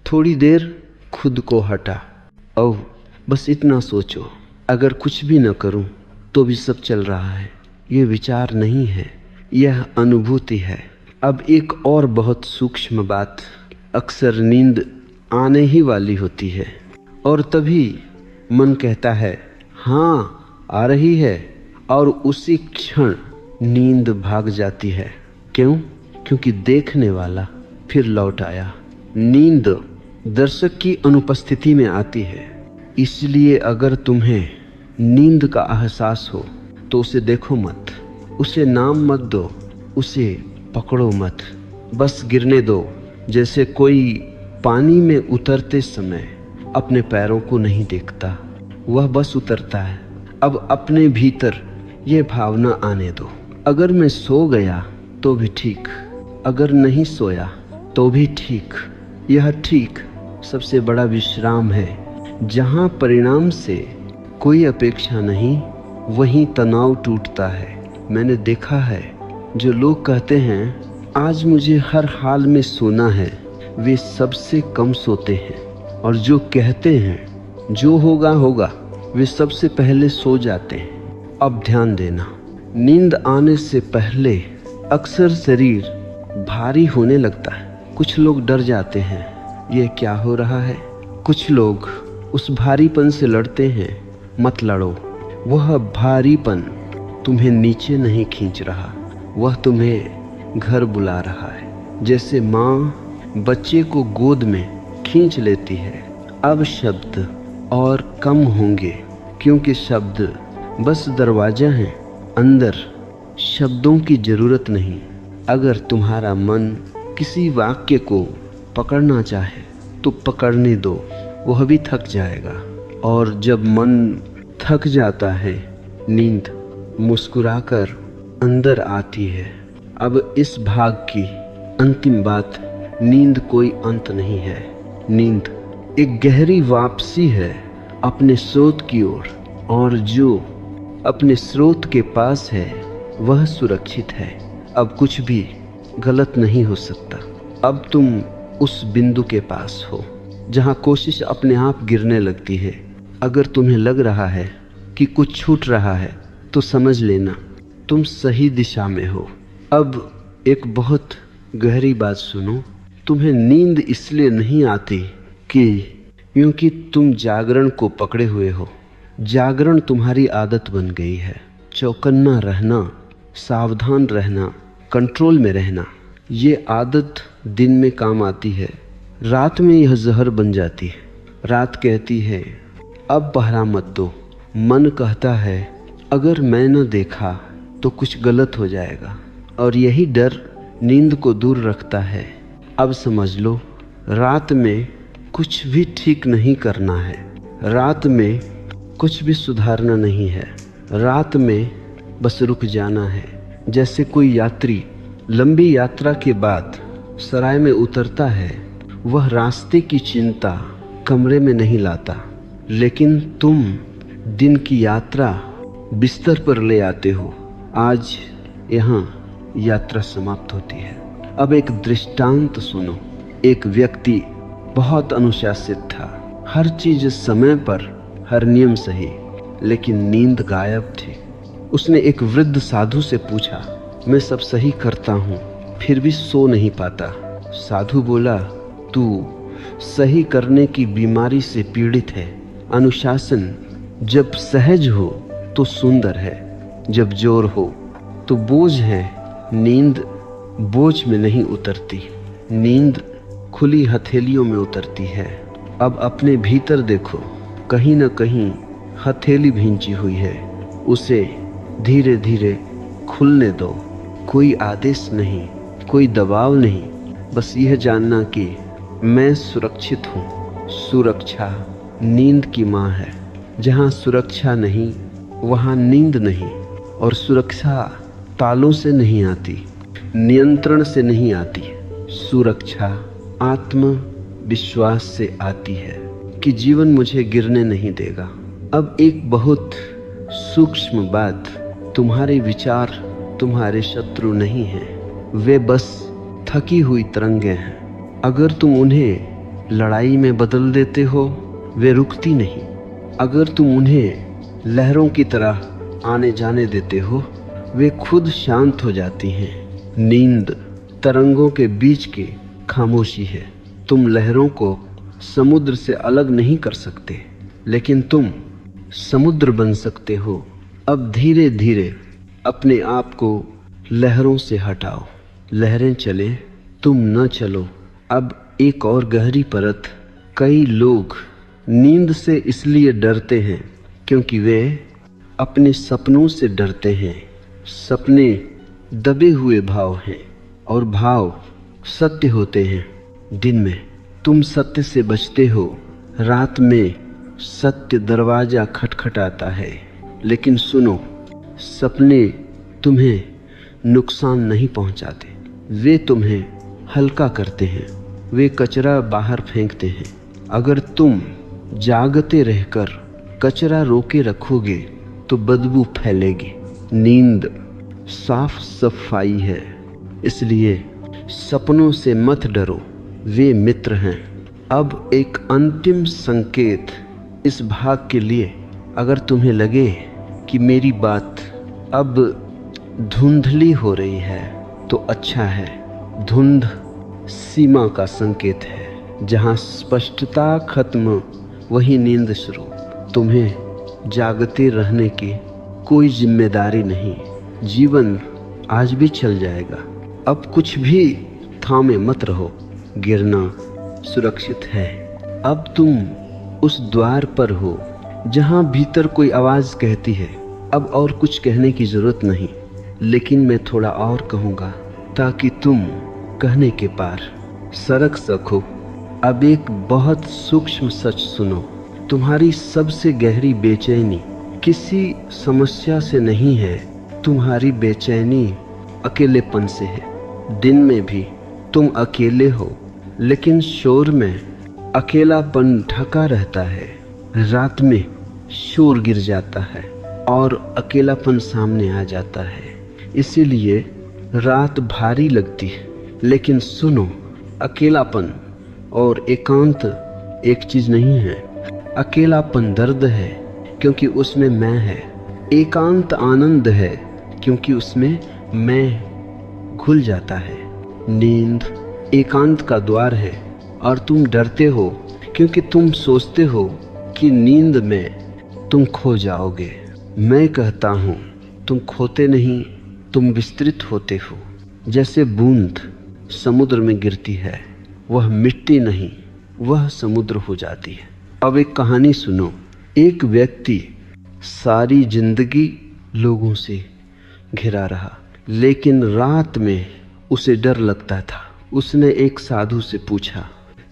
थोड़ी देर खुद को हटा और बस इतना सोचो, अगर कुछ भी न करूं तो भी सब चल रहा है। ये विचार नहीं है, यह अनुभूति है। अब एक और बहुत सूक्ष्म बात, अक्सर नींद आने ही वाली होती है और तभी मन कहता है हाँ आ रही है, और उसी क्षण नींद भाग जाती है। क्यों? क्योंकि देखने वाला फिर लौट आया। नींद दर्शक की अनुपस्थिति में आती है। इसलिए अगर तुम्हें नींद का एहसास हो तो उसे देखो मत, उसे नाम मत दो, उसे पकड़ो मत, बस गिरने दो। जैसे कोई पानी में उतरते समय अपने पैरों को नहीं देखता, वह बस उतरता है। अब अपने भीतर ये भावना आने दो, अगर मैं सो गया तो भी ठीक, अगर नहीं सोया तो भी ठीक। यह ठीक सबसे बड़ा विश्राम है। जहाँ परिणाम से कोई अपेक्षा नहीं, वहीं तनाव टूटता है। मैंने देखा है, जो लोग कहते हैं आज मुझे हर हाल में सोना है, वे सबसे कम सोते हैं। और जो कहते हैं जो होगा होगा, वे सबसे पहले सो जाते हैं। अब ध्यान देना, नींद आने से पहले अक्सर शरीर भारी होने लगता है। कुछ लोग डर जाते हैं, ये क्या हो रहा है। कुछ लोग उस भारीपन से लड़ते हैं। मत लड़ो, वह भारीपन तुम्हें नीचे नहीं खींच रहा, वह तुम्हें घर बुला रहा है। जैसे माँ बच्चे को गोद में खींच लेती है। अब शब्द और कम होंगे, क्योंकि शब्द बस दरवाजा है, अंदर शब्दों की जरूरत नहीं। अगर तुम्हारा मन किसी वाक्य को पकड़ना चाहे तो पकड़ने दो, वह भी थक जाएगा। और जब मन थक जाता है, नींद मुस्कुराकर अंदर आती है। अब इस भाग की अंतिम बात, नींद कोई अंत नहीं है। नींद एक गहरी वापसी है अपने स्रोत की ओर, और जो अपने स्रोत के पास है वह सुरक्षित है। अब कुछ भी गलत नहीं हो सकता। अब तुम उस बिंदु के पास हो जहां कोशिश अपने आप गिरने लगती है। अगर तुम्हें लग रहा है कि कुछ छूट रहा है तो समझ लेना तुम सही दिशा में हो। अब एक बहुत गहरी बात सुनो, तुम्हें नींद इसलिए नहीं आती क्योंकि तुम जागरण को पकड़े हुए हो। जागरण तुम्हारी आदत बन गई है। चौकन्ना रहना, सावधान रहना, कंट्रोल में रहना, ये आदत दिन में काम आती है, रात में यह जहर बन जाती है। रात कहती है अब पहरा मत दो, मन कहता है अगर मैं न देखा तो कुछ गलत हो जाएगा, और यही डर नींद को दूर रखता है। अब समझ लो, रात में कुछ भी ठीक नहीं करना है, रात में कुछ भी सुधारना नहीं है, रात में बस रुक जाना है। जैसे कोई यात्री लंबी यात्रा के बाद सराय में उतरता है, वह रास्ते की चिंता कमरे में नहीं लाता, लेकिन तुम दिन की यात्रा बिस्तर पर ले आते हो। आज यहाँ यात्रा समाप्त होती है। अब एक दृष्टांत सुनो। एक व्यक्ति बहुत अनुशासित था, हर चीज समय पर, हर नियम सही, लेकिन नींद गायब थी। उसने एक वृद्ध साधु से पूछा, मैं सब सही करता हूँ फिर भी सो नहीं पाता। साधु बोला, तू सही करने की बीमारी से पीड़ित है। अनुशासन जब सहज हो तो सुंदर है, जब जोर हो तो बोझ है। नींद बोझ में नहीं उतरती, नींद खुली हथेलियों में उतरती है। अब अपने भीतर देखो, कहीं न कहीं हथेली भींची हुई है, उसे धीरे धीरे खुलने दो। कोई आदेश नहीं, कोई दबाव नहीं, बस यह जानना कि मैं सुरक्षित हूँ। सुरक्षा नींद की माँ है। जहाँ सुरक्षा नहीं वहाँ नींद नहीं। और सुरक्षा तालों से नहीं आती, नियंत्रण से नहीं आती। सुरक्षा आत्मविश्वास से आती है कि जीवन मुझे गिरने नहीं देगा। अब एक बहुत सूक्ष्म बात, तुम्हारे विचार तुम्हारे शत्रु नहीं हैं, वे बस थकी हुई तरंगें हैं। अगर तुम उन्हें लड़ाई में बदल देते हो, वे रुकती नहीं। अगर तुम उन्हें लहरों की तरह आने जाने देते हो, वे खुद शांत हो जाती हैं। नींद तरंगों के बीच की खामोशी है। तुम लहरों को समुद्र से अलग नहीं कर सकते, लेकिन तुम समुद्र बन सकते हो। अब धीरे धीरे अपने आप को लहरों से हटाओ। लहरें चले, तुम न चलो। अब एक और गहरी परत, कई लोग नींद से इसलिए डरते हैं क्योंकि वे अपने सपनों से डरते हैं। सपने दबे हुए भाव हैं और भाव सत्य होते हैं। दिन में तुम सत्य से बचते हो, रात में सत्य दरवाजा खटखटाता है। लेकिन सुनो, सपने तुम्हें नुकसान नहीं पहुंचाते, वे तुम्हें हल्का करते हैं, वे कचरा बाहर फेंकते हैं। अगर तुम जागते रहकर कचरा रोके रखोगे तो बदबू फैलेगी। नींद साफ सफाई है, इसलिए सपनों से मत डरो, वे मित्र हैं। अब एक अंतिम संकेत इस भाग के लिए, अगर तुम्हें लगे कि मेरी बात अब धुंधली हो रही है तो अच्छा है। धुंध सीमा का संकेत है, जहाँ स्पष्टता खत्म वही नींद शुरू। तुम्हें जागते रहने की कोई जिम्मेदारी नहीं, जीवन आज भी चल जाएगा। अब कुछ भी थामे मत रहो, गिरना सुरक्षित है। अब तुम उस द्वार पर हो जहाँ भीतर कोई आवाज़ कहती है अब और कुछ कहने की ज़रूरत नहीं, लेकिन मैं थोड़ा और कहूँगा ताकि तुम कहने के पार सरक सको। अब एक बहुत सूक्ष्म सच सुनो, तुम्हारी सबसे गहरी बेचैनी किसी समस्या से नहीं है, तुम्हारी बेचैनी अकेलेपन से है। दिन में भी तुम अकेले हो, लेकिन शोर में अकेलापन ढका रहता है। रात में शोर गिर जाता है और अकेलापन सामने आ जाता है, इसीलिए रात भारी लगती है। लेकिन सुनो, अकेलापन और एकांत एक चीज़ नहीं है। अकेलापन दर्द है क्योंकि उसमें मैं है, एकांत आनंद है क्योंकि उसमें मैं घुल जाता है। नींद एकांत का द्वार है और तुम डरते हो क्योंकि तुम सोचते हो कि नींद में तुम खो जाओगे। मैं कहता हूँ, तुम खोते नहीं, तुम विस्तृत होते हो। जैसे बूंद समुद्र में गिरती है, वह मिट्टी नहीं, वह समुद्र हो जाती है। अब एक कहानी सुनो। एक व्यक्ति सारी जिंदगी लोगों से घिरा रहा, लेकिन रात में उसे डर लगता था। उसने एक साधु से पूछा,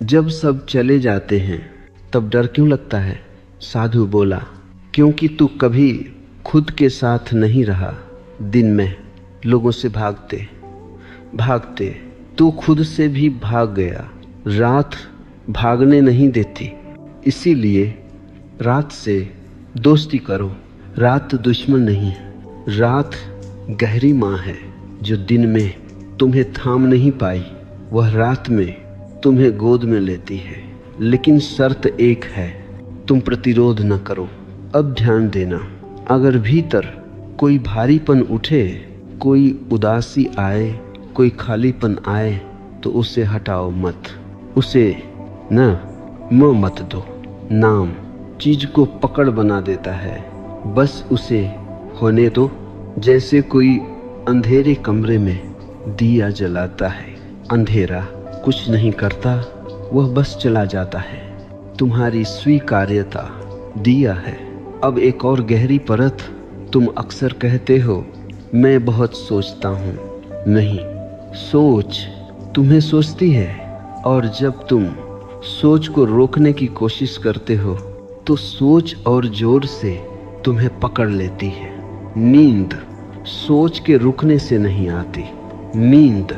जब सब चले जाते हैं तब डर क्यों लगता है? साधु बोला, क्योंकि तू कभी खुद के साथ नहीं रहा। दिन में लोगों से भागते भागते तू खुद से भी भाग गया। रात भागने नहीं देती, इसीलिए रात से दोस्ती करो। रात दुश्मन नहीं है, रात गहरी माँ है जो दिन में तुम्हें थाम नहीं पाई, वह रात में तुम्हें गोद में लेती है। लेकिन शर्त एक है, तुम प्रतिरोध न करो। अब ध्यान देना, अगर भीतर कोई भारीपन उठे, कोई उदासी आए, कोई खालीपन आए, तो उसे हटाओ मत, उसे न मत दो। नाम चीज को पकड़ बना देता है, बस उसे होने दो। जैसे कोई अंधेरे कमरे में दिया जलाता है, अंधेरा कुछ नहीं करता, वह बस चला जाता है। तुम्हारी स्वीकार्यता दिया है। अब एक और गहरी परत, तुम अक्सर कहते हो मैं बहुत सोचता हूँ। नहीं, सोच तुम्हें सोचती है, और जब तुम सोच को रोकने की कोशिश करते हो तो सोच और जोर से तुम्हें पकड़ लेती है। नींद सोच के रुकने से नहीं आती, नींद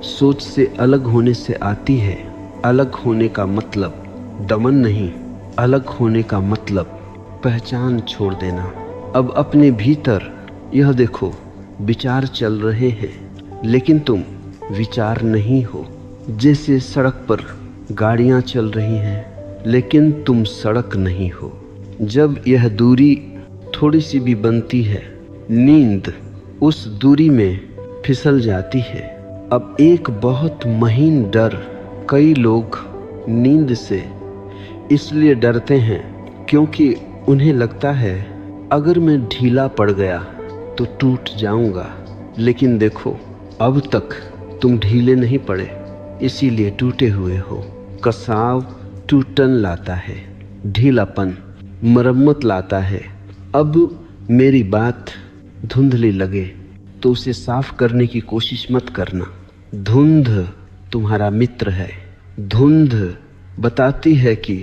सोच से अलग होने से आती है। अलग होने का मतलब दमन नहीं, अलग होने का मतलब पहचान छोड़ देना। अब अपने भीतर यह देखो, विचार चल रहे हैं लेकिन तुम विचार नहीं हो। जैसे सड़क पर गाड़ियां चल रही हैं लेकिन तुम सड़क नहीं हो। जब यह दूरी थोड़ी सी भी बनती है, नींद उस दूरी में फिसल जाती है। अब एक बहुत महीन डर, कई लोग नींद से इसलिए डरते हैं क्योंकि उन्हें लगता है अगर मैं ढीला पड़ गया तो टूट जाऊंगा। लेकिन देखो, अब तक तुम ढीले नहीं पड़े, इसीलिए टूटे हुए हो। कसाव टूटन लाता है, ढीलापन मरम्मत लाता है। अब मेरी बात धुंधली लगे तो उसे साफ करने की कोशिश मत करना। धुंध तुम्हारा मित्र है। धुंध बताती है कि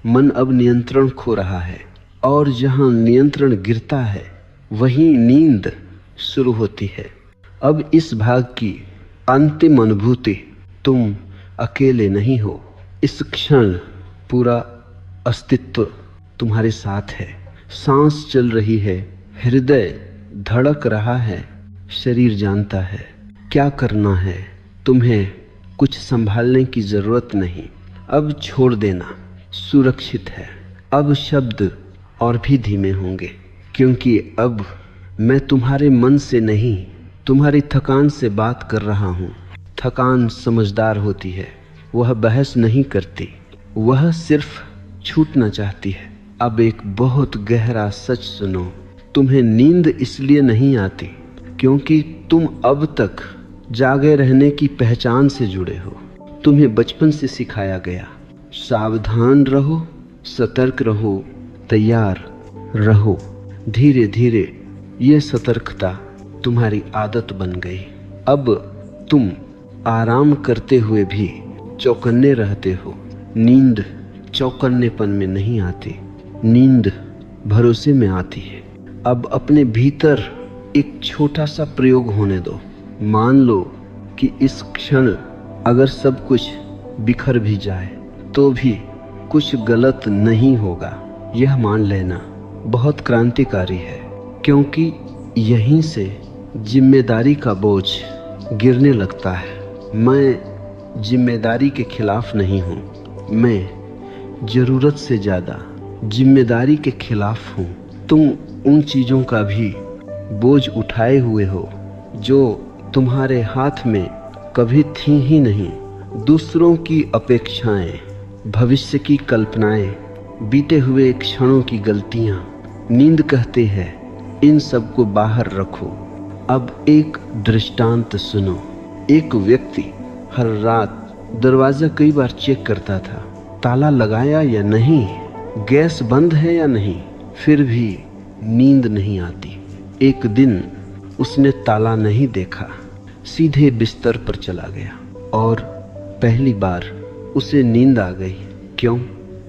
मन अब नियंत्रण खो रहा है, और जहां नियंत्रण गिरता है वहीं नींद शुरू होती है। अब इस भाग की अंतिम अनुभूति, तुम अकेले नहीं हो। इस क्षण पूरा अस्तित्व तुम्हारे साथ है। सांस चल रही है, हृदय धड़क रहा है, शरीर जानता है क्या करना है। तुम्हें कुछ संभालने की जरूरत नहीं। अब छोड़ देना सुरक्षित है। अब शब्द और भी धीमे होंगे, क्योंकि अब मैं तुम्हारे मन से नहीं, तुम्हारी थकान से बात कर रहा हूँ। थकान समझदार होती है, वह बहस नहीं करती, वह सिर्फ छूटना चाहती है। अब एक बहुत गहरा सच सुनो, तुम्हें नींद इसलिए नहीं आती क्योंकि तुम अब तक जागे रहने की पहचान से जुड़े हो। तुम्हें बचपन से सिखाया गया, सावधान रहो, सतर्क रहो, तैयार रहो। धीरे धीरे ये सतर्कता तुम्हारी आदत बन गई। अब तुम आराम करते हुए भी चौकन्ने रहते हो। नींद चौकन्नेपन में नहीं आती, नींद भरोसे में आती है। अब अपने भीतर एक छोटा सा प्रयोग होने दो। मान लो कि इस क्षण अगर सब कुछ बिखर भी जाए तो भी कुछ गलत नहीं होगा। यह मान लेना बहुत क्रांतिकारी है, क्योंकि यहीं से जिम्मेदारी का बोझ गिरने लगता है। मैं जिम्मेदारी के खिलाफ नहीं हूँ, मैं ज़रूरत से ज़्यादा जिम्मेदारी के खिलाफ हूँ। तुम उन चीज़ों का भी बोझ उठाए हुए हो जो तुम्हारे हाथ में कभी थी ही नहीं। दूसरों की अपेक्षाएं, भविष्य की कल्पनाएं, बीते हुए क्षणों की गलतियां। नींद कहते हैं इन सब को बाहर रखो। अब एक दृष्टांत सुनो। एक व्यक्ति हर रात दरवाज़ा कई बार चेक करता था, ताला लगाया या नहीं, गैस बंद है या नहीं, फिर भी नींद नहीं आती। एक दिन उसने ताला नहीं देखा, सीधे बिस्तर पर चला गया और पहली बार उसे नींद आ गई। क्यों?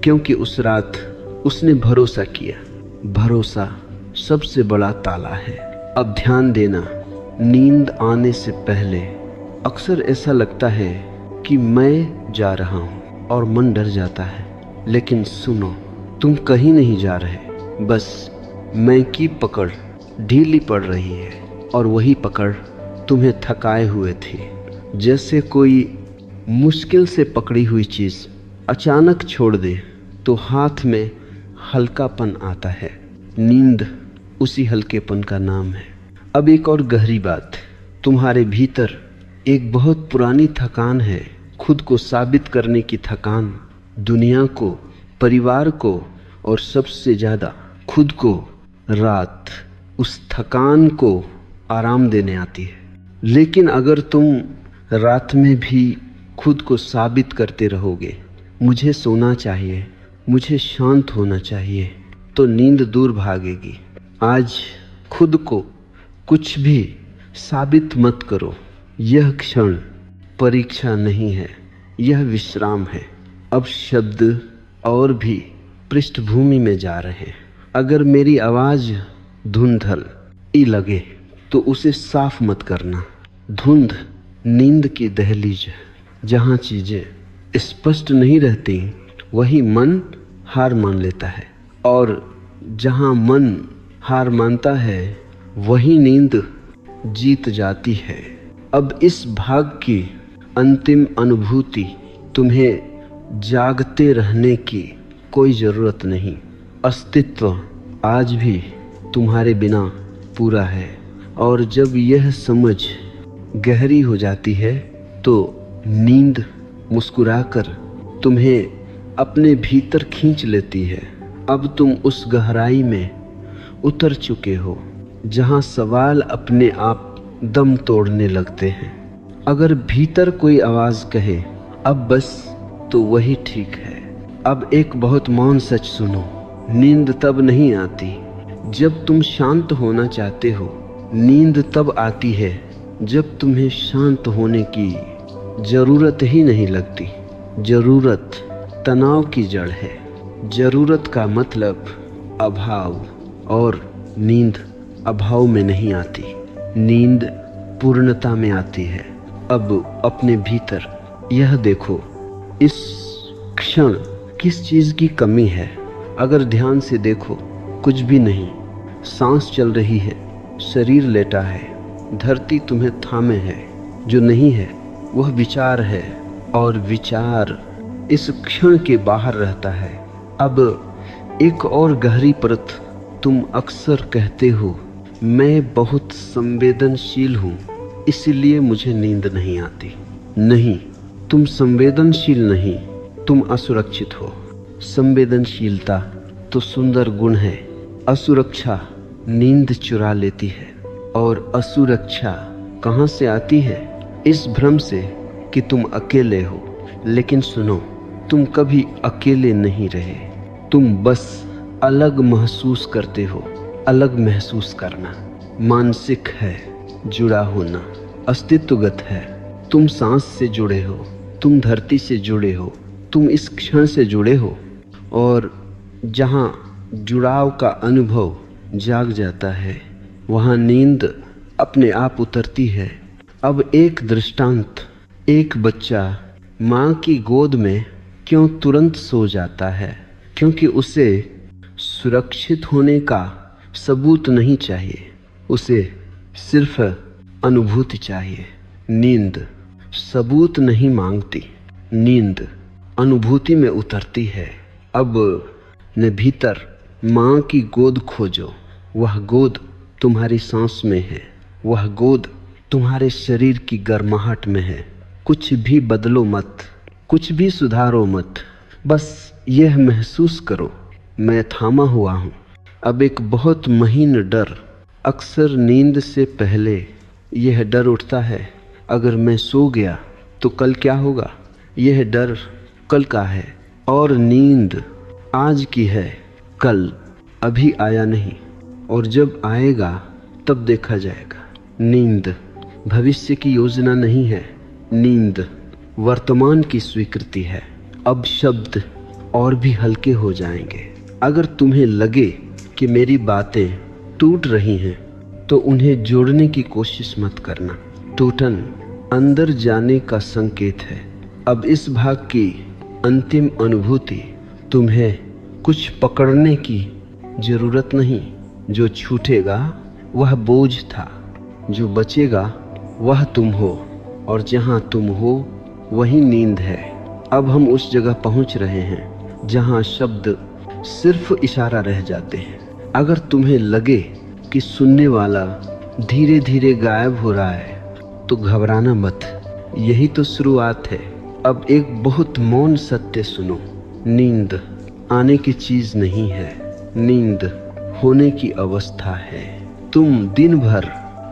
क्योंकि उस रात उसने भरोसा किया। भरोसा सबसे बड़ा ताला है। अब ध्यान देना, नींद आने से पहले अक्सर ऐसा लगता है कि मैं जा रहा हूँ और मन डर जाता है। लेकिन सुनो, तुम कहीं नहीं जा रहे, बस मैं की पकड़ ढीली पड़ रही है और वही पकड़ तुम्हें थकाए हुए थी। जैसे कोई मुश्किल से पकड़ी हुई चीज़ अचानक छोड़ दे तो हाथ में हल्कापन आता है। नींद उसी हल्केपन का नाम है। अब एक और गहरी बात, तुम्हारे भीतर एक बहुत पुरानी थकान है, खुद को साबित करने की थकान, दुनिया को, परिवार को और सबसे ज़्यादा खुद को। रात उस थकान को आराम देने आती है। लेकिन अगर तुम रात में भी खुद को साबित करते रहोगे, मुझे सोना चाहिए, मुझे शांत होना चाहिए, तो नींद दूर भागेगी। आज खुद को कुछ भी साबित मत करो। यह क्षण परीक्षा नहीं है, यह विश्राम है। अब शब्द और भी पृष्ठभूमि में जा रहे हैं। अगर मेरी आवाज़ धुंधल ही लगे तो उसे साफ मत करना। धुंध नींद की दहलीज है, जहाँ चीज़ें स्पष्ट नहीं रहती वही मन हार मान लेता है, और जहाँ मन हार मानता है वही नींद जीत जाती है। अब इस भाग की अंतिम अनुभूति, तुम्हें जागते रहने की कोई ज़रूरत नहीं। अस्तित्व आज भी तुम्हारे बिना पूरा है, और जब यह समझ गहरी हो जाती है तो नींद मुस्कुराकर तुम्हें अपने भीतर खींच लेती है। अब तुम उस गहराई में उतर चुके हो जहाँ सवाल अपने आप दम तोड़ने लगते हैं। अगर भीतर कोई आवाज़ कहे अब बस, तो वही ठीक है। अब एक बहुत मौन सच सुनो, नींद तब नहीं आती जब तुम शांत होना चाहते हो, नींद तब आती है जब तुम्हें शांत होने की जरूरत ही नहीं लगती। जरूरत तनाव की जड़ है। जरूरत का मतलब अभाव, और नींद अभाव में नहीं आती, नींद पूर्णता में आती है। अब अपने भीतर यह देखो, इस क्षण किस चीज की कमी है? अगर ध्यान से देखो, कुछ भी नहीं। सांस चल रही है, शरीर लेटा है, धरती तुम्हें थामे है। जो नहीं है वह विचार है, और विचार इस क्षण के बाहर रहता है। अब एक और गहरी परत, तुम अक्सर कहते हो मैं बहुत संवेदनशील हूँ, इसलिए मुझे नींद नहीं आती। नहीं, तुम संवेदनशील नहीं, तुम असुरक्षित हो। संवेदनशीलता तो सुंदर गुण है। असुरक्षा नींद चुरा लेती है। और असुरक्षा कहाँ से आती है? इस भ्रम से कि तुम अकेले हो। लेकिन सुनो, तुम कभी अकेले नहीं रहे, तुम बस अलग महसूस करते हो। अलग महसूस करना मानसिक है, जुड़ा होना अस्तित्वगत है। तुम सांस से जुड़े हो, तुम धरती से जुड़े हो, तुम इस क्षण से जुड़े हो। और जहाँ जुड़ाव का अनुभव जाग जाता है, वहाँ नींद अपने आप उतरती है। अब एक दृष्टांत, एक बच्चा माँ की गोद में क्यों तुरंत सो जाता है? क्योंकि उसे सुरक्षित होने का सबूत नहीं चाहिए, उसे सिर्फ अनुभूति चाहिए। नींद सबूत नहीं मांगती, नींद अनुभूति में उतरती है। अब न भीतर माँ की गोद खोजो, वह गोद तुम्हारी सांस में है, वह गोद तुम्हारे शरीर की गर्माहट में है। कुछ भी बदलो मत, कुछ भी सुधारो मत, बस यह महसूस करो मैं थामा हुआ हूँ। अब एक बहुत महीन डर, अक्सर नींद से पहले यह डर उठता है, अगर मैं सो गया तो कल क्या होगा? यह डर कल का है, और नींद आज की है, कल अभी आया नहीं, और जब आएगा तब देखा जाएगा। नींद भविष्य की योजना नहीं है, नींद वर्तमान की स्वीकृति है। अब शब्द और भी हल्के हो जाएंगे। अगर तुम्हें लगे कि मेरी बातें टूट रही हैं, तो उन्हें जोड़ने की कोशिश मत करना। टूटन अंदर जाने का संकेत है। अब इस भाग की अंतिम अनुभूति, तुम्हें कुछ पकड़ने की जरूरत नहीं। जो छूटेगा वह बोझ था, जो बचेगा वह तुम हो, और जहाँ तुम हो वही नींद है। अब हम उस जगह पहुँच रहे हैं जहाँ शब्द सिर्फ इशारा रह जाते हैं। अगर तुम्हें लगे कि सुनने वाला धीरे धीरे गायब हो रहा है, तो घबराना मत, यही तो शुरुआत है। अब एक बहुत मौन सत्य सुनो, नींद आने की चीज नहीं है, नींद होने की अवस्था है। तुम दिन भर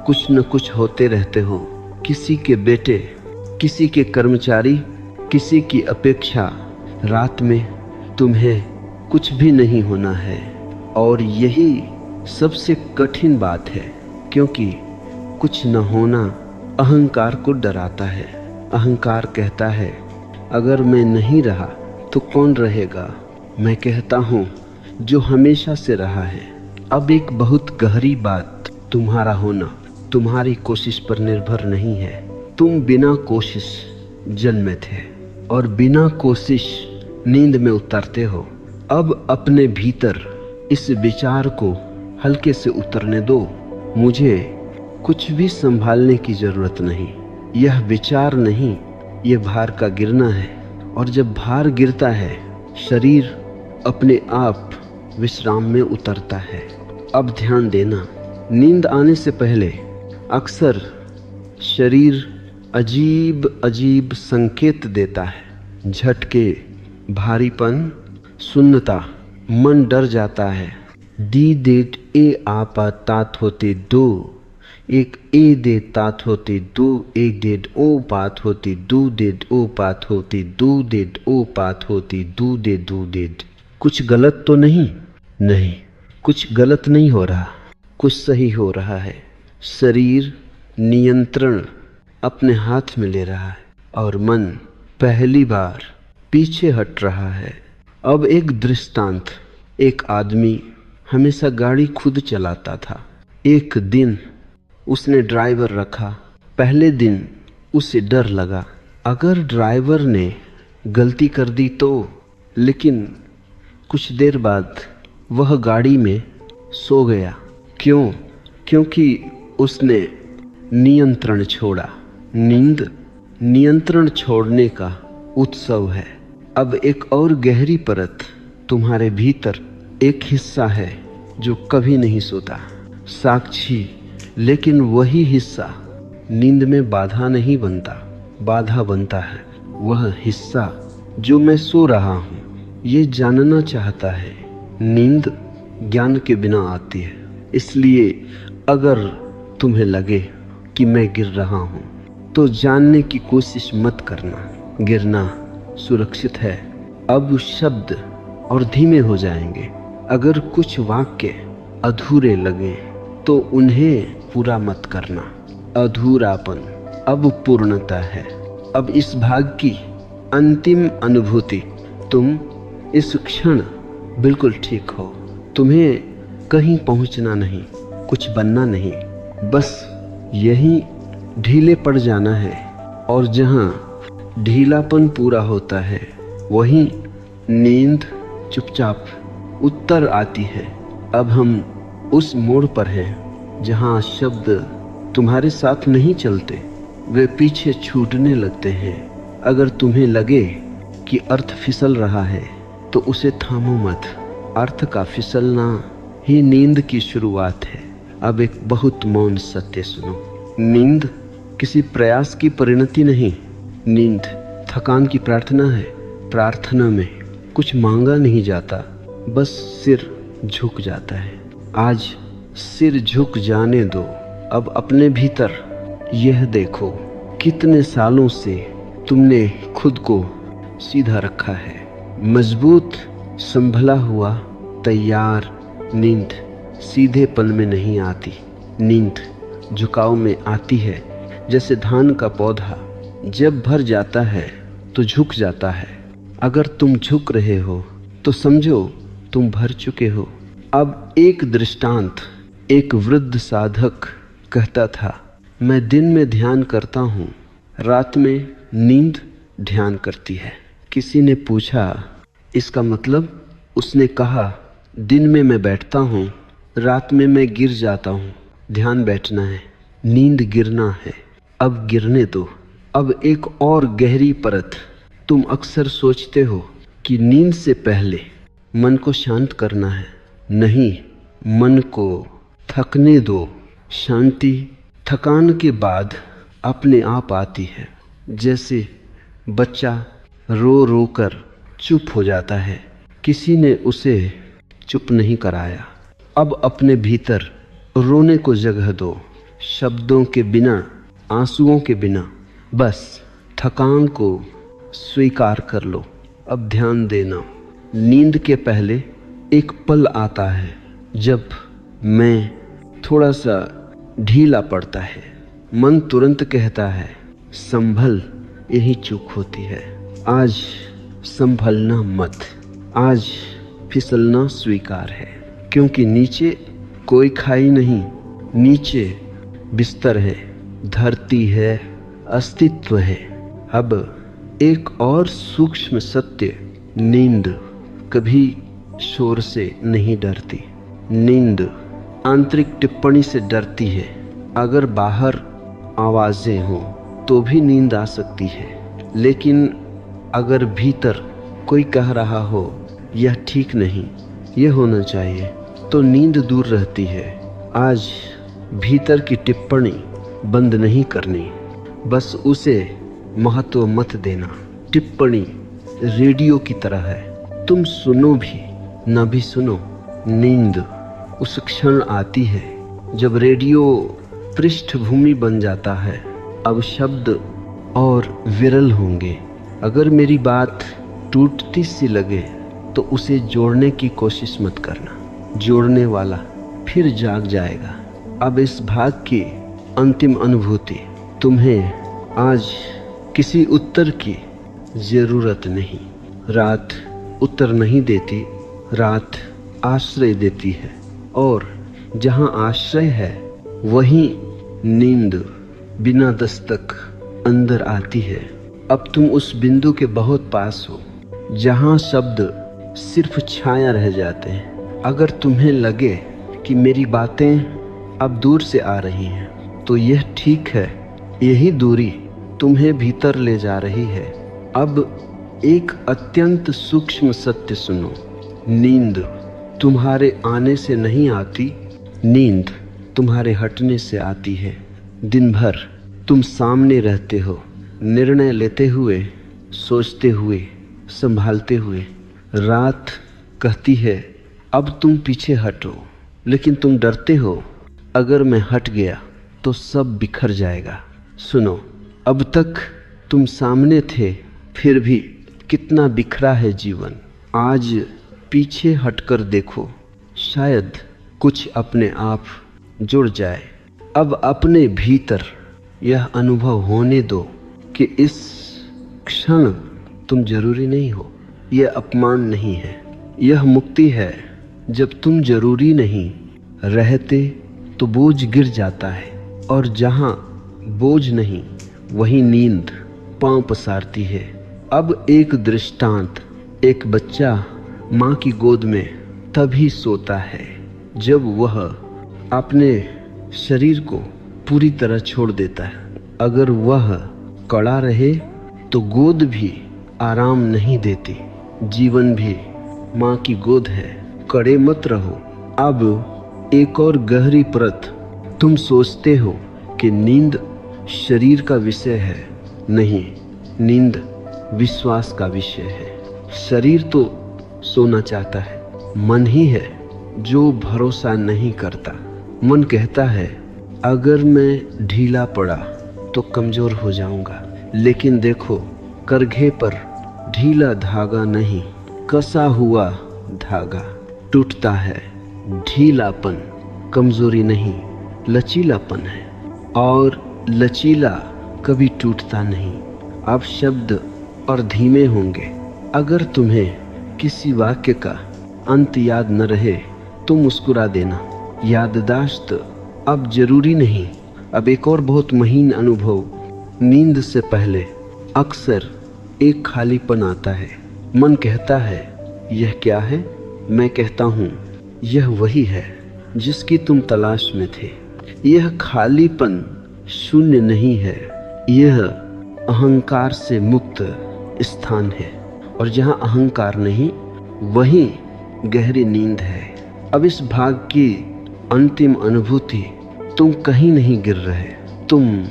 कुछ न कुछ होते रहते हो, किसी के बेटे, किसी के कर्मचारी, किसी की अपेक्षा। रात में तुम्हें कुछ भी नहीं होना है, और यही सबसे कठिन बात है, क्योंकि कुछ न होना अहंकार को डराता है। अहंकार कहता है अगर मैं नहीं रहा तो कौन रहेगा? मैं कहता हूँ जो हमेशा से रहा है। अब एक बहुत गहरी बात, तुम्हारा होना तुम्हारी कोशिश पर निर्भर नहीं है। तुम बिना कोशिश जन्मे थे, और बिना कोशिश नींद में उतरते हो। अब अपने भीतर इस विचार को हल्के से उतरने दो, मुझे कुछ भी संभालने की जरूरत नहीं। यह विचार नहीं, यह भार का गिरना है, और जब भार गिरता है शरीर अपने आप विश्राम में उतरता है। अब ध्यान देना, नींद आने से पहले अक्सर शरीर अजीब अजीब संकेत देता है। झटके, भारीपन, सुन्नता, मन डर जाता है। दी देट ए आपा तात होते दो, एक ए दे तात होते दो, एक डेड ओ पात होती दो, डेड ओ पात होती दो, डेड ओ पात होती दो, दे दो डेड। कुछ गलत तो नहीं? नहीं, कुछ गलत नहीं हो रहा, कुछ सही हो रहा है। शरीर नियंत्रण अपने हाथ में ले रहा है और मन पहली बार पीछे हट रहा है। अब एक दृष्टांत। एक आदमी हमेशा गाड़ी खुद चलाता था। एक दिन उसने ड्राइवर रखा। पहले दिन उसे डर लगा, अगर ड्राइवर ने गलती कर दी तो। लेकिन कुछ देर बाद वह गाड़ी में सो गया। क्यों? क्योंकि उसने नियंत्रण छोड़ा। नींद नियंत्रण छोड़ने का उत्सव है। अब एक और गहरी परत। तुम्हारे भीतर एक हिस्सा है जो कभी नहीं सोता, साक्षी। लेकिन वही हिस्सा नींद में बाधा नहीं बनता, बाधा बनता है। वह हिस्सा जो मैं सो रहा हूँ ये जानना चाहता है। नींद ज्ञान के बिना आती है। इसलिए अगर तुम्हें लगे कि मैं गिर रहा हूँ तो जानने की कोशिश मत करना। गिरना सुरक्षित है। अब शब्द और धीमे हो जाएंगे। अगर कुछ वाक्य अधूरे लगे तो उन्हें पूरा मत करना। अधूरापन अब पूर्णता है। अब इस भाग की अंतिम अनुभूति। तुम इस क्षण बिल्कुल ठीक हो। तुम्हें कहीं पहुंचना नहीं, कुछ बनना नहीं, बस यहीं ढीले पड़ जाना है। और जहां ढीलापन पूरा होता है वहीं नींद चुपचाप उत्तर आती है। अब हम उस मोड़ पर हैं जहां शब्द तुम्हारे साथ नहीं चलते, वे पीछे छूटने लगते हैं। अगर तुम्हें लगे कि अर्थ फिसल रहा है तो उसे थामो मत। अर्थ का फिसलना ही नींद की शुरुआत है। अब एक बहुत मौन सत्य सुनो। नींद किसी प्रयास की परिणति नहीं। नींद थकान की प्रार्थना है। प्रार्थना में कुछ मांगा नहीं जाता, बस सिर झुक जाता है। आज सिर झुक जाने दो। अब अपने भीतर यह देखो, कितने सालों से तुमने खुद को सीधा रखा है, मजबूत, संभला हुआ, तैयार। नींद सीधेपन में नहीं आती, नींद झुकाव में आती है। जैसे धान का पौधा जब भर जाता है तो झुक जाता है। अगर तुम झुक रहे हो तो समझो तुम भर चुके हो। अब एक दृष्टांत। एक वृद्ध साधक कहता था, मैं दिन में ध्यान करता हूँ, रात में नींद ध्यान करती है। किसी ने पूछा इसका मतलब? उसने कहा, दिन में मैं बैठता हूँ, रात में मैं गिर जाता हूँ। ध्यान बैठना है, नींद गिरना है। अब गिरने दो। अब एक और गहरी परत। तुम अक्सर सोचते हो कि नींद से पहले मन को शांत करना है। नहीं, मन को थकने दो। शांति थकान के बाद अपने आप आती है। जैसे बच्चा रो रो कर चुप हो जाता है, किसी ने उसे चुप नहीं कराया। अब अपने भीतर रोने को जगह दो, शब्दों के बिना, आंसुओं के बिना। बस थकान को स्वीकार कर लो। अब ध्यान देना। नींद के पहले एक पल आता है जब मैं थोड़ा सा ढीला पड़ता है। मन तुरंत कहता है संभल, यही चूक होती है। आज संभलना मत, आज फिसलना स्वीकार है। क्योंकि नीचे कोई खाई नहीं, नीचे बिस्तर है, धरती है, अस्तित्व है। अब एक और सूक्ष्म सत्य। नींद कभी शोर से नहीं डरती। नींद आंतरिक टिप्पणी से डरती है। अगर बाहर आवाज़ें हों तो भी नींद आ सकती है, लेकिन अगर भीतर कोई कह रहा हो यह ठीक नहीं, यह होना चाहिए, तो नींद दूर रहती है। आज भीतर की टिप्पणी बंद नहीं करनी, बस उसे महत्व मत देना। टिप्पणी रेडियो की तरह है, तुम सुनो भी न भी सुनो। नींद उस क्षण आती है जब रेडियो पृष्ठभूमि बन जाता है। अब शब्द और विरल होंगे। अगर मेरी बात टूटती सी लगे तो उसे जोड़ने की कोशिश मत करना। जोड़ने वाला फिर जाग जाएगा। अब इस भाग की अंतिम अनुभूति, तुम्हें आज किसी उत्तर की जरूरत नहीं। रात उत्तर नहीं देती, रात आश्रय देती है, और जहाँ आश्रय है वहीं नींद बिना दस्तक अंदर आती है। अब तुम उस बिंदु के बहुत पास हो जहाँ शब्द सिर्फ छाया रह जाते हैं। अगर तुम्हें लगे कि मेरी बातें अब दूर से आ रही हैं, तो यह ठीक है। यही दूरी तुम्हें भीतर ले जा रही है। अब एक अत्यंत सूक्ष्म सत्य सुनो। नींद तुम्हारे आने से नहीं आती, नींद तुम्हारे हटने से आती है। दिन भर तुम सामने रहते हो, निर्णय लेते हुए, सोचते हुए, संभालते हुए। रात कहती है अब तुम पीछे हटो, लेकिन तुम डरते हो अगर मैं हट गया तो सब बिखर जाएगा। सुनो, अब तक तुम सामने थे, फिर भी कितना बिखरा है जीवन। आज पीछे हटकर देखो, शायद कुछ अपने आप जुड़ जाए। अब अपने भीतर यह अनुभव होने दो कि इस क्षण तुम जरूरी नहीं हो। यह अपमान नहीं है, यह मुक्ति है। जब तुम जरूरी नहीं रहते तो बोझ गिर जाता है, और जहाँ बोझ नहीं वहीं नींद पांव पसारती है। अब एक दृष्टांत, एक बच्चा माँ की गोद में तभी सोता है जब वह अपने शरीर को पूरी तरह छोड़ देता है। अगर वह कड़ा रहे तो गोद भी आराम नहीं देती। जीवन भी माँ की गोद है, कड़े मत रहो। अब एक और गहरी परत, तुम सोचते हो कि नींद शरीर का विषय है। नहीं, नींद विश्वास का विषय है। शरीर तो सोना चाहता है, मन ही है जो भरोसा नहीं करता। मन कहता है अगर मैं ढीला पड़ा तो कमजोर हो जाऊंगा, लेकिन देखो करघे पर ढीला धागा नहीं, कसा हुआ धागा टूटता है। ढीलापन कमजोरी नहीं, लचीलापन है, और लचीला कभी टूटता नहीं। अब शब्द और धीमे होंगे। अगर तुम्हें किसी वाक्य का अंत याद न रहे तो मुस्कुरा देना। याददाश्त अब जरूरी नहीं। अब एक और बहुत महीन अनुभव, नींद से पहले अक्सर एक खालीपन आता है। मन कहता है यह क्या है? मैं कहता हूँ यह वही है जिसकी तुम तलाश में थे। यह खालीपन शून्य नहीं है, यह अहंकार से मुक्त स्थान है, और जहाँ अहंकार नहीं वहीं गहरी नींद है। अब इस भाग की अंतिम अनुभूति, तुम कहीं नहीं गिर रहे, तुम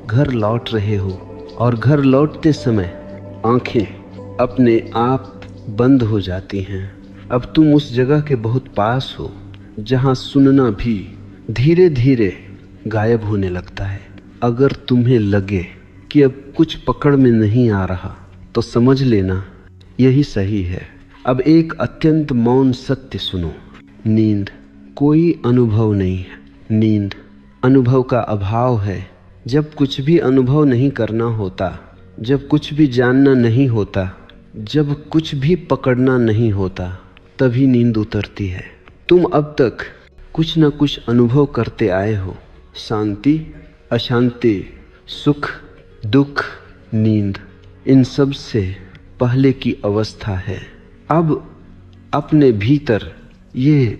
घर लौट रहे हो, और घर लौटते समय आंखें अपने आप बंद हो जाती हैं। अब तुम उस जगह के बहुत पास हो जहाँ सुनना भी धीरे धीरे गायब होने लगता है। अगर तुम्हें लगे कि अब कुछ पकड़ में नहीं आ रहा तो समझ लेना यही सही है। अब एक अत्यंत मौन सत्य सुनो। नींद कोई अनुभव नहीं है, नींद अनुभव का अभाव है। जब कुछ भी अनुभव नहीं करना होता, जब कुछ भी जानना नहीं होता, जब कुछ भी पकड़ना नहीं होता, तभी नींद उतरती है। तुम अब तक कुछ न कुछ अनुभव करते आए हो, शांति, अशांति, सुख, दुख, नींद, इन सब से पहले की अवस्था है। अब अपने भीतर ये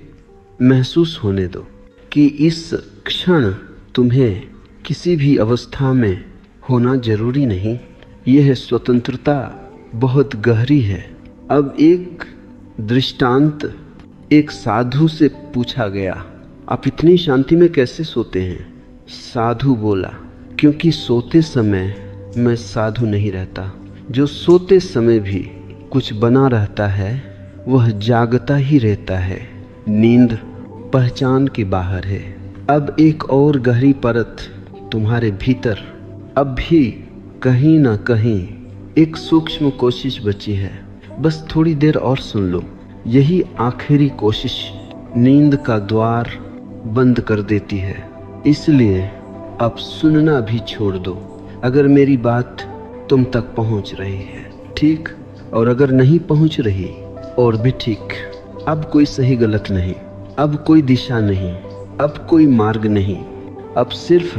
महसूस होने दो कि इस क्षण तुम्हें किसी भी अवस्था में होना जरूरी नहीं। यह स्वतंत्रता बहुत गहरी है। अब एक दृष्टांत, एक साधु से पूछा गया, आप इतनी शांति में कैसे सोते हैं? साधु बोला, क्योंकि सोते समय मैं साधु नहीं रहता। जो सोते समय भी कुछ बना रहता है वह जागता ही रहता है। नींद पहचान के बाहर है। अब एक और गहरी परत तुम्हारे भीतर, अब भी कहीं ना कहीं एक सूक्ष्म कोशिश बची है। बस थोड़ी देर और सुन लो। यही आखिरी कोशिश नींद का द्वार बंद कर देती है। इसलिए अब सुनना भी छोड़ दो। अगर मेरी बात तुम तक पहुंच रही है ठीक, और अगर नहीं पहुंच रही और भी ठीक। अब कोई सही गलत नहीं, अब कोई दिशा नहीं, अब कोई मार्ग नहीं, अब सिर्फ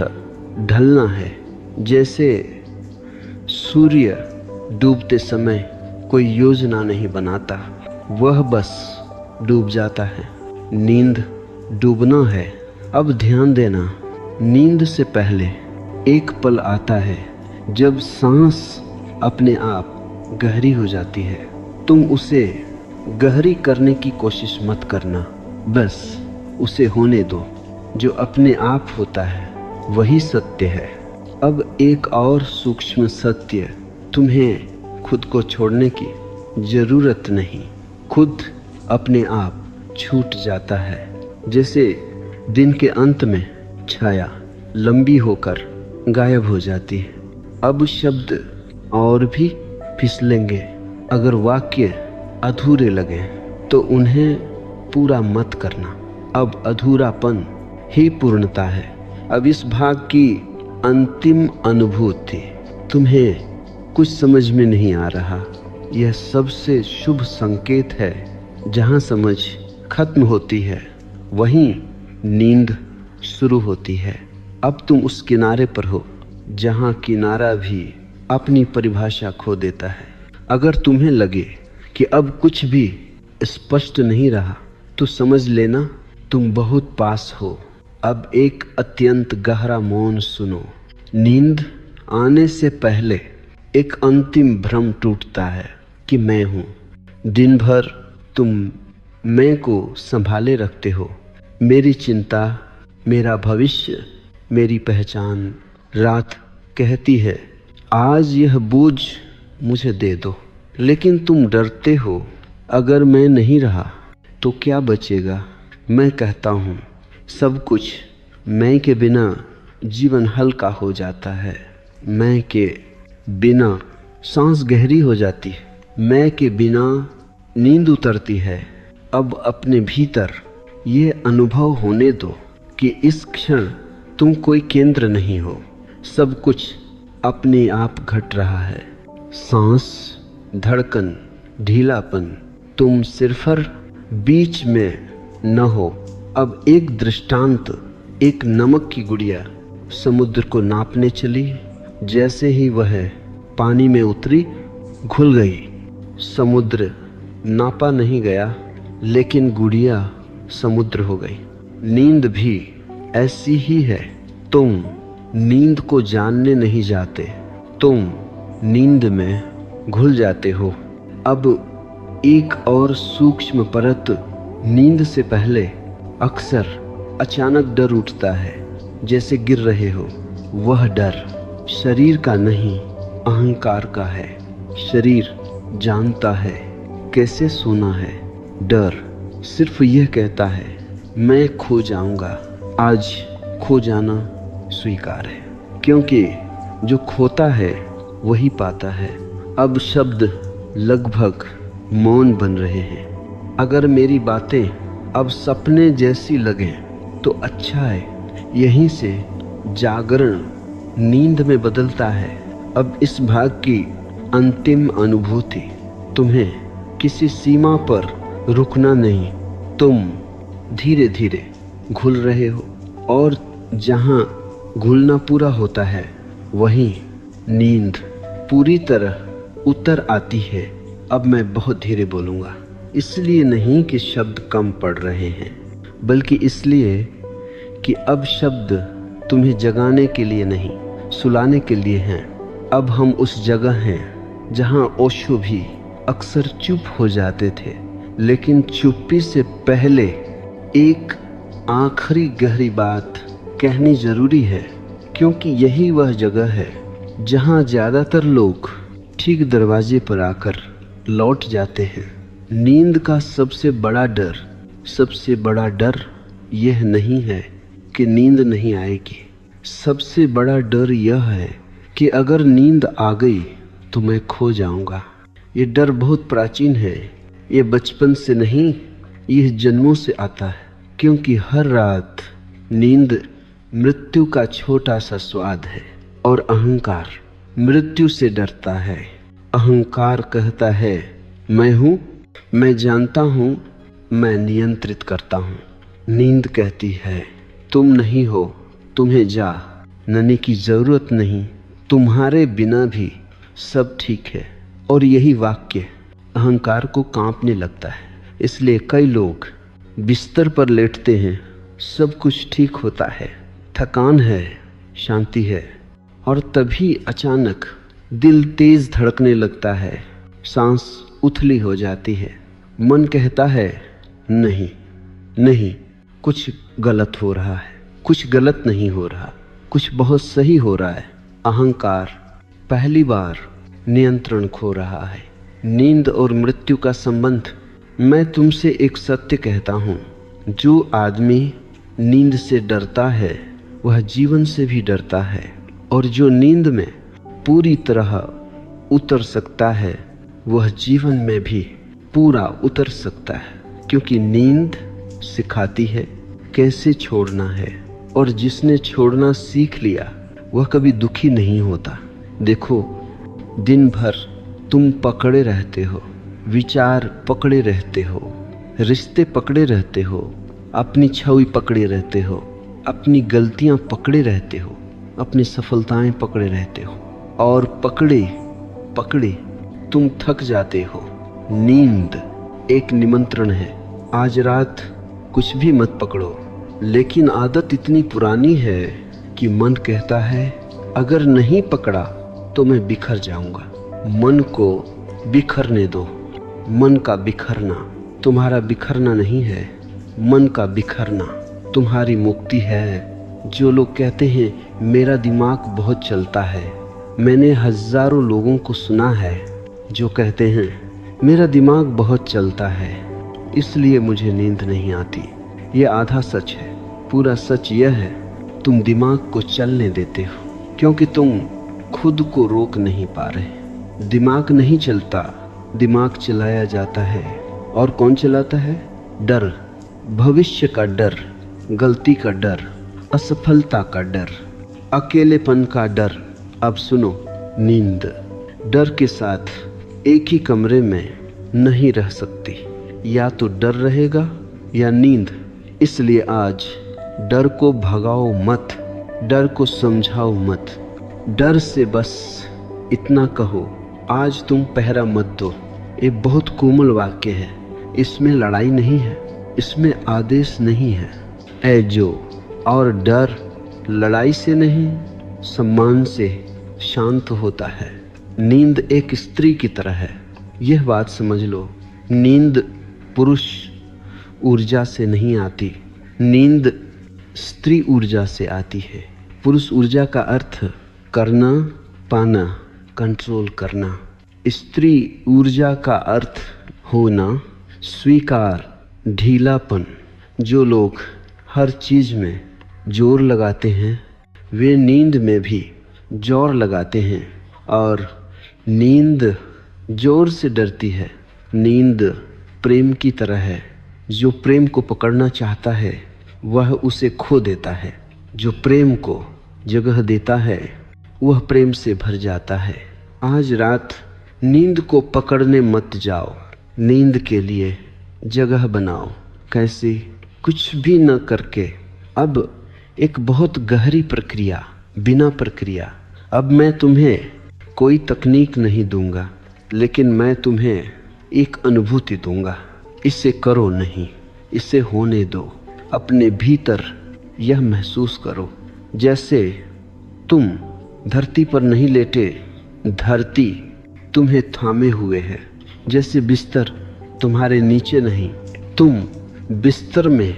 ढलना है। जैसे सूर्य डूबते समय कोई योजना नहीं बनाता, वह बस डूब जाता है। नींद डूबना है। अब ध्यान देना, नींद से पहले एक पल आता है जब सांस अपने आप गहरी हो जाती है। तुम उसे गहरी करने की कोशिश मत करना, बस उसे होने दो। जो अपने आप होता है वही सत्य है। अब एक और सूक्ष्म सत्य, तुम्हें खुद को छोड़ने की जरूरत नहीं। खुद अपने आप छूट जाता है। जैसे दिन के अंत में छाया लंबी होकर गायब हो जाती है। अब शब्द और भी फिसलेंगे। अगर वाक्य अधूरे लगे तो उन्हें पूरा मत करना। अब अधूरापन ही पूर्णता है। अब इस भाग की अंतिम अनुभूति तुम्हें कुछ समझ में नहीं आ रहा। यह सबसे शुभ संकेत है। जहाँ समझ खत्म होती है वहीं नींद शुरू होती है। अब तुम उस किनारे पर हो जहाँ किनारा भी अपनी परिभाषा खो देता है। अगर तुम्हें लगे कि अब कुछ भी स्पष्ट नहीं रहा तो समझ लेना तुम बहुत पास हो। अब एक अत्यंत गहरा मौन सुनो। नींद आने से पहले एक अंतिम भ्रम टूटता है कि मैं हूँ। दिन भर तुम मैं को संभाले रखते हो। मेरी चिंता, मेरा भविष्य, मेरी पहचान। रात कहती है आज यह बोझ मुझे दे दो, लेकिन तुम डरते हो अगर मैं नहीं रहा तो क्या बचेगा। मैं कहता हूँ सब कुछ। मैं के बिना जीवन हल्का हो जाता है। मैं के बिना सांस गहरी हो जाती है। मैं के बिना नींद उतरती है। अब अपने भीतर ये अनुभव होने दो कि इस क्षण तुम कोई केंद्र नहीं हो। सब कुछ अपने आप घट रहा है। सांस, धड़कन, ढीलापन। तुम सिर्फ बीच में न हो। अब एक दृष्टांत, एक नमक की गुड़िया समुद्र को नापने चली। जैसे ही वह पानी में उतरी, घुल गई। समुद्र नापा नहीं गया, लेकिन गुड़िया समुद्र हो गई। नींद भी ऐसी ही है। तुम नींद को जानने नहीं जाते, तुम नींद में घुल जाते हो। अब एक और सूक्ष्म परत, नींद से पहले अक्सर अचानक डर उठता है, जैसे गिर रहे हो। वह डर शरीर का नहीं, अहंकार का है। शरीर जानता है कैसे सोना है। डर सिर्फ यह कहता है मैं खो जाऊंगा। आज खो जाना स्वीकार है, क्योंकि जो खोता है वही पाता है। अब शब्द लगभग मौन बन रहे हैं। अगर मेरी बातें अब सपने जैसी लगें तो अच्छा है। यहीं से जागरण नींद में बदलता है। अब इस भाग की अंतिम अनुभूति, तुम्हें किसी सीमा पर रुकना नहीं। तुम धीरे धीरे घुल रहे हो, और जहाँ घुलना पूरा होता है वहीं नींद पूरी तरह उतर आती है। अब मैं बहुत धीरे बोलूँगा, इसलिए नहीं कि शब्द कम पड़ रहे हैं, बल्कि इसलिए कि अब शब्द तुम्हें जगाने के लिए नहीं, सुलाने के लिए हैं। अब हम उस जगह हैं जहाँ ओशो भी अक्सर चुप हो जाते थे, लेकिन चुप्पी से पहले एक आखिरी गहरी बात कहनी जरूरी है, क्योंकि यही वह जगह है जहाँ ज़्यादातर लोग ठीक दरवाजे पर आकर लौट जाते हैं। नींद का सबसे बड़ा डर यह नहीं है कि नींद नहीं आएगी। सबसे बड़ा डर यह है कि अगर नींद आ गई तो मैं खो जाऊंगा। ये डर बहुत प्राचीन है। ये बचपन से नहीं, यह जन्मों से आता है। क्योंकि हर रात नींद मृत्यु का छोटा सा स्वाद है। और अहंकार मृत्यु से डरता है। अहंकार कहता है मैं हूँ, मैं जानता हूँ, मैं नियंत्रित करता हूँ। नींद कहती है तुम नहीं हो, तुम्हें जानने की जरूरत नहीं, तुम्हारे बिना भी सब ठीक है। और यही वाक्य अहंकार को कांपने लगता है। इसलिए कई लोग बिस्तर पर लेटते हैं, सब कुछ ठीक होता है, थकान है, शांति है, और तभी अचानक दिल तेज धड़कने लगता है, सांस उथली हो जाती है। मन कहता है नहीं नहीं, कुछ गलत हो रहा है, कुछ गलत नहीं हो रहा, कुछ बहुत सही हो रहा है। अहंकार पहली बार नियंत्रण खो रहा है। नींद और मृत्यु का संबंध। मैं तुमसे एक सत्य कहता हूँ, जो आदमी नींद से डरता है वह जीवन से भी डरता है, और जो नींद में पूरी तरह उतर सकता है वह जीवन में भी पूरा उतर सकता है। क्योंकि नींद सिखाती है कैसे छोड़ना है, और जिसने छोड़ना सीख लिया वह कभी दुखी नहीं होता। देखो, दिन भर तुम पकड़े रहते हो, विचार पकड़े रहते हो, रिश्ते पकड़े रहते हो, अपनी छवि पकड़े रहते हो, अपनी गलतियां पकड़े रहते हो, अपनी सफलताएं पकड़े रहते हो, और पकड़े पकड़े तुम थक जाते हो। नींद एक निमंत्रण है। आज रात कुछ भी मत पकड़ो, लेकिन आदत इतनी पुरानी है कि मन कहता है अगर नहीं पकड़ा तो मैं बिखर जाऊंगा। मन को बिखरने दो। मन का बिखरना तुम्हारा बिखरना नहीं है, मन का बिखरना तुम्हारी मुक्ति है। जो लोग कहते हैं मेरा दिमाग बहुत चलता है, मैंने हजारों लोगों को सुना है जो कहते हैं मेरा दिमाग बहुत चलता है इसलिए मुझे नींद नहीं आती। ये आधा सच है। पूरा सच यह है तुम दिमाग को चलने देते हो क्योंकि तुम खुद को रोक नहीं पा रहे। दिमाग नहीं चलता, दिमाग चलाया जाता है। और कौन चलाता है? डर, भविष्य का डर, गलती का डर, असफलता का डर, अकेलेपन का डर। अब सुनो, नींद डर के साथ एक ही कमरे में नहीं रह सकती। या तो डर रहेगा या नींद। इसलिए आज डर को भगाओ मत, डर को समझाओ मत। डर से बस इतना कहो, आज तुम पहरा मत दो। ये बहुत कोमल वाक्य है, इसमें लड़ाई नहीं है, इसमें आदेश नहीं है। ऐ जो और डर लड़ाई से नहीं, सम्मान से शांत होता है। नींद एक स्त्री की तरह है, यह बात समझ लो। नींद पुरुष ऊर्जा से नहीं आती, नींद स्त्री ऊर्जा से आती है। पुरुष ऊर्जा का अर्थ करना, पाना, कंट्रोल करना। स्त्री ऊर्जा का अर्थ होना, स्वीकार, ढीलापन। जो लोग हर चीज में जोर लगाते हैं वे नींद में भी जोर लगाते हैं। और नींद जोर से डरती है। नींद प्रेम की तरह है, जो प्रेम को पकड़ना चाहता है वह उसे खो देता है। जो प्रेम को जगह देता है वह प्रेम से भर जाता है। आज रात नींद को पकड़ने मत जाओ, नींद के लिए जगह बनाओ। कैसे? कुछ भी न करके। अब एक बहुत गहरी प्रक्रिया, बिना प्रक्रिया। अब मैं तुम्हें कोई तकनीक नहीं दूंगा, लेकिन मैं तुम्हें एक अनुभूति दूंगा। इसे करो नहीं, इसे होने दो। अपने भीतर यह महसूस करो जैसे तुम धरती पर नहीं लेटे, धरती तुम्हें थामे हुए है। जैसे बिस्तर तुम्हारे नीचे नहीं, तुम बिस्तर में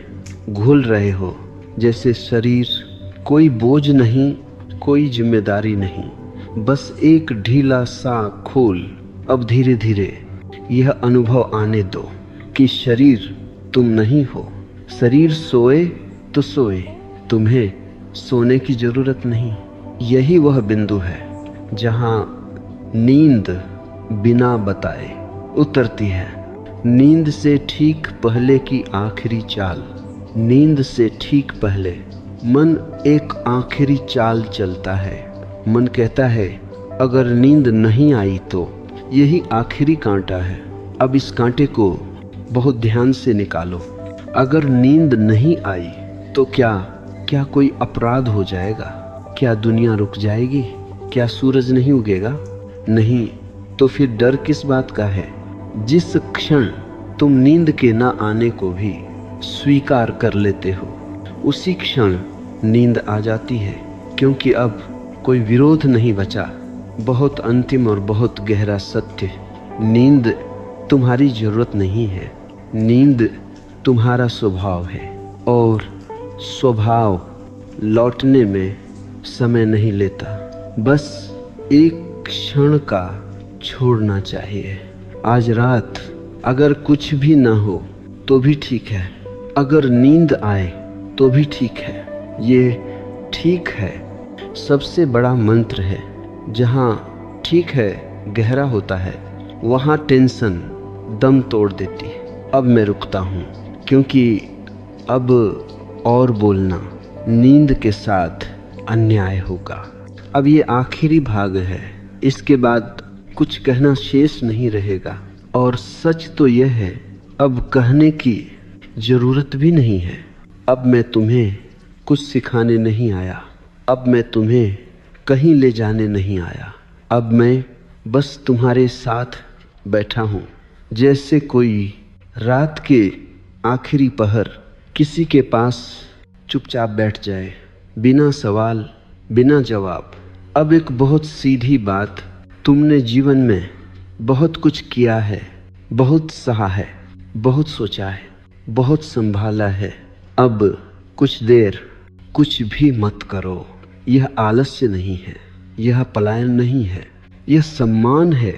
घुल रहे हो। जैसे शरीर कोई बोझ नहीं, कोई जिम्मेदारी नहीं, बस एक ढीला सा खोल। अब धीरे धीरे यह अनुभव आने दो कि शरीर तुम नहीं हो। शरीर सोए तो सोए, तुम्हें सोने की जरूरत नहीं। यही वह बिंदु है जहां नींद बिना बताए उतरती है। नींद से ठीक पहले की आखिरी चाल नींद से ठीक पहले मन एक आखिरी चाल चलता है। मन कहता है अगर नींद नहीं आई तो यही आखिरी कांटा है, अब इस कांटे को बहुत ध्यान से निकालो। अगर नींद नहीं आई तो क्या कोई अपराध हो जाएगा? क्या दुनिया रुक जाएगी? क्या सूरज नहीं उगेगा? नहीं, तो फिर डर किस बात का है? जिस क्षण तुम नींद के ना आने को भी स्वीकार कर लेते हो, उसी क्षण नींद आ जाती है, क्योंकि अब कोई विरोध नहीं बचा। बहुत अंतिम और बहुत गहरा सत्य, नींद तुम्हारी जरूरत नहीं है, नींद तुम्हारा स्वभाव है, और स्वभाव लौटने में समय नहीं लेता, बस एक क्षण का छोड़ना चाहिए। आज रात अगर कुछ भी ना हो तो भी ठीक है, अगर नींद आए तो भी ठीक है। ये ठीक है सबसे बड़ा मंत्र है। जहाँ ठीक है गहरा होता है, वहाँ टेंशन दम तोड़ देती है। अब मैं रुकता हूँ, क्योंकि अब और बोलना नींद के साथ अन्याय होगा। अब ये आखिरी भाग है, इसके बाद कुछ कहना शेष नहीं रहेगा। और सच तो यह है, अब कहने की ज़रूरत भी नहीं है। अब मैं तुम्हें कुछ सिखाने नहीं आया, अब मैं तुम्हें कहीं ले जाने नहीं आया। अब मैं बस तुम्हारे साथ बैठा हूँ, जैसे कोई रात के आखिरी पहर किसी के पास चुपचाप बैठ जाए, बिना सवाल बिना जवाब। अब एक बहुत सीधी बात, तुमने जीवन में बहुत कुछ किया है, बहुत सहा है, बहुत सोचा है, बहुत संभाला है। अब कुछ देर कुछ भी मत करो। यह आलस्य नहीं है, यह पलायन नहीं है, यह सम्मान है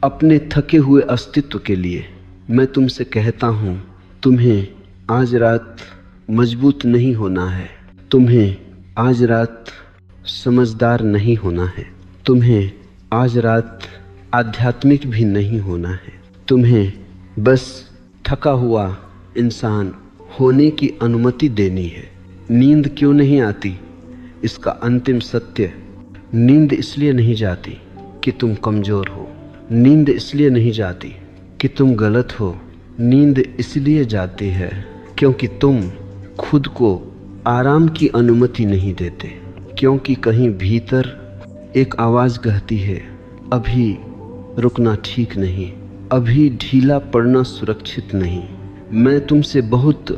अपने थके हुए अस्तित्व के लिए। मैं तुमसे कहता हूँ, तुम्हें आज रात मजबूत नहीं होना है, तुम्हें आज रात समझदार नहीं होना है, तुम्हें आज रात आध्यात्मिक भी नहीं होना है, तुम्हें बस थका हुआ इंसान होने की अनुमति देनी है। नींद क्यों नहीं आती? इसका अंतिम सत्य, नींद इसलिए नहीं जाती कि तुम कमज़ोर हो, नींद इसलिए नहीं जाती कि तुम गलत हो, नींद इसलिए जाती है क्योंकि तुम खुद को आराम की अनुमति नहीं देते, क्योंकि कहीं भीतर एक आवाज़ कहती है अभी रुकना ठीक नहीं, अभी ढीला पड़ना सुरक्षित नहीं। मैं तुमसे बहुत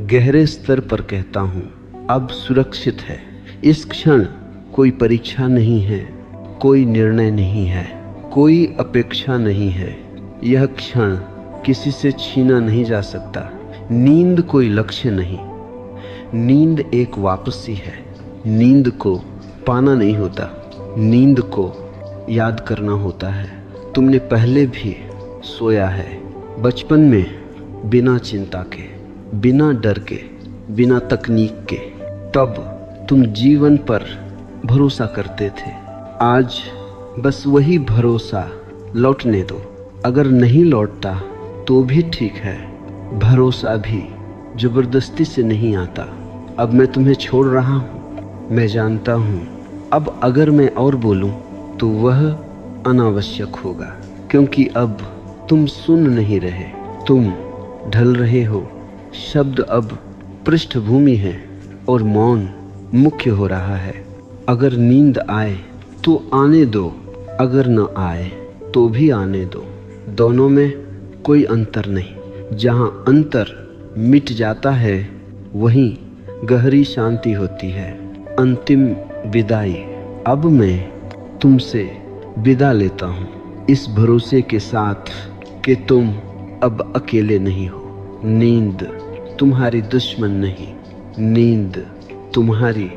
गहरे स्तर पर कहता हूँ, अब सुरक्षित है। इस क्षण कोई परीक्षा नहीं है, कोई निर्णय नहीं है, कोई अपेक्षा नहीं है। यह क्षण किसी से छीना नहीं जा सकता। नींद कोई लक्ष्य नहीं, नींद एक वापसी है। नींद को पाना नहीं होता, नींद को याद करना होता है। तुमने पहले भी सोया है, बचपन में बिना चिंता के, बिना डर के, बिना तकनीक के। तब तुम जीवन पर भरोसा करते थे। आज बस वही भरोसा लौटने दो। अगर नहीं लौटता तो भी ठीक है, भरोसा भी जबरदस्ती से नहीं आता। अब मैं तुम्हें छोड़ रहा हूँ, मैं जानता हूँ अब अगर मैं और बोलूँ तो वह अनावश्यक होगा, क्योंकि अब तुम सुन नहीं रहे, तुम ढल रहे हो। शब्द अब पृष्ठभूमि है और मौन मुख्य हो रहा है। अगर नींद आए तो आने दो, अगर न आए तो भी आने दो। दोनों में कोई अंतर नहीं। जहाँ अंतर मिट जाता है वहीं गहरी शांति होती है। अंतिम विदाई। अब मैं तुमसे विदा लेता हूँ, इस भरोसे के साथ कि तुम अब अकेले नहीं हो। नींद तुम्हारी दुश्मन नहीं, नींद तुम्हारी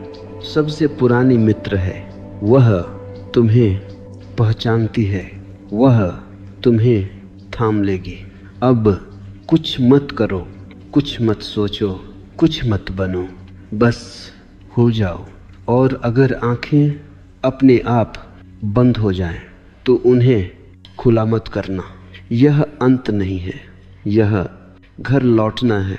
सबसे पुरानी मित्र है। वह तुम्हें पहचानती है, वह तुम्हें थाम लेगी। अब कुछ मत करो, कुछ मत सोचो, कुछ मत बनो, बस हो जाओ। और अगर आंखें अपने आप बंद हो जाएं तो उन्हें खुला मत करना। यह अंत नहीं है, यह घर लौटना है।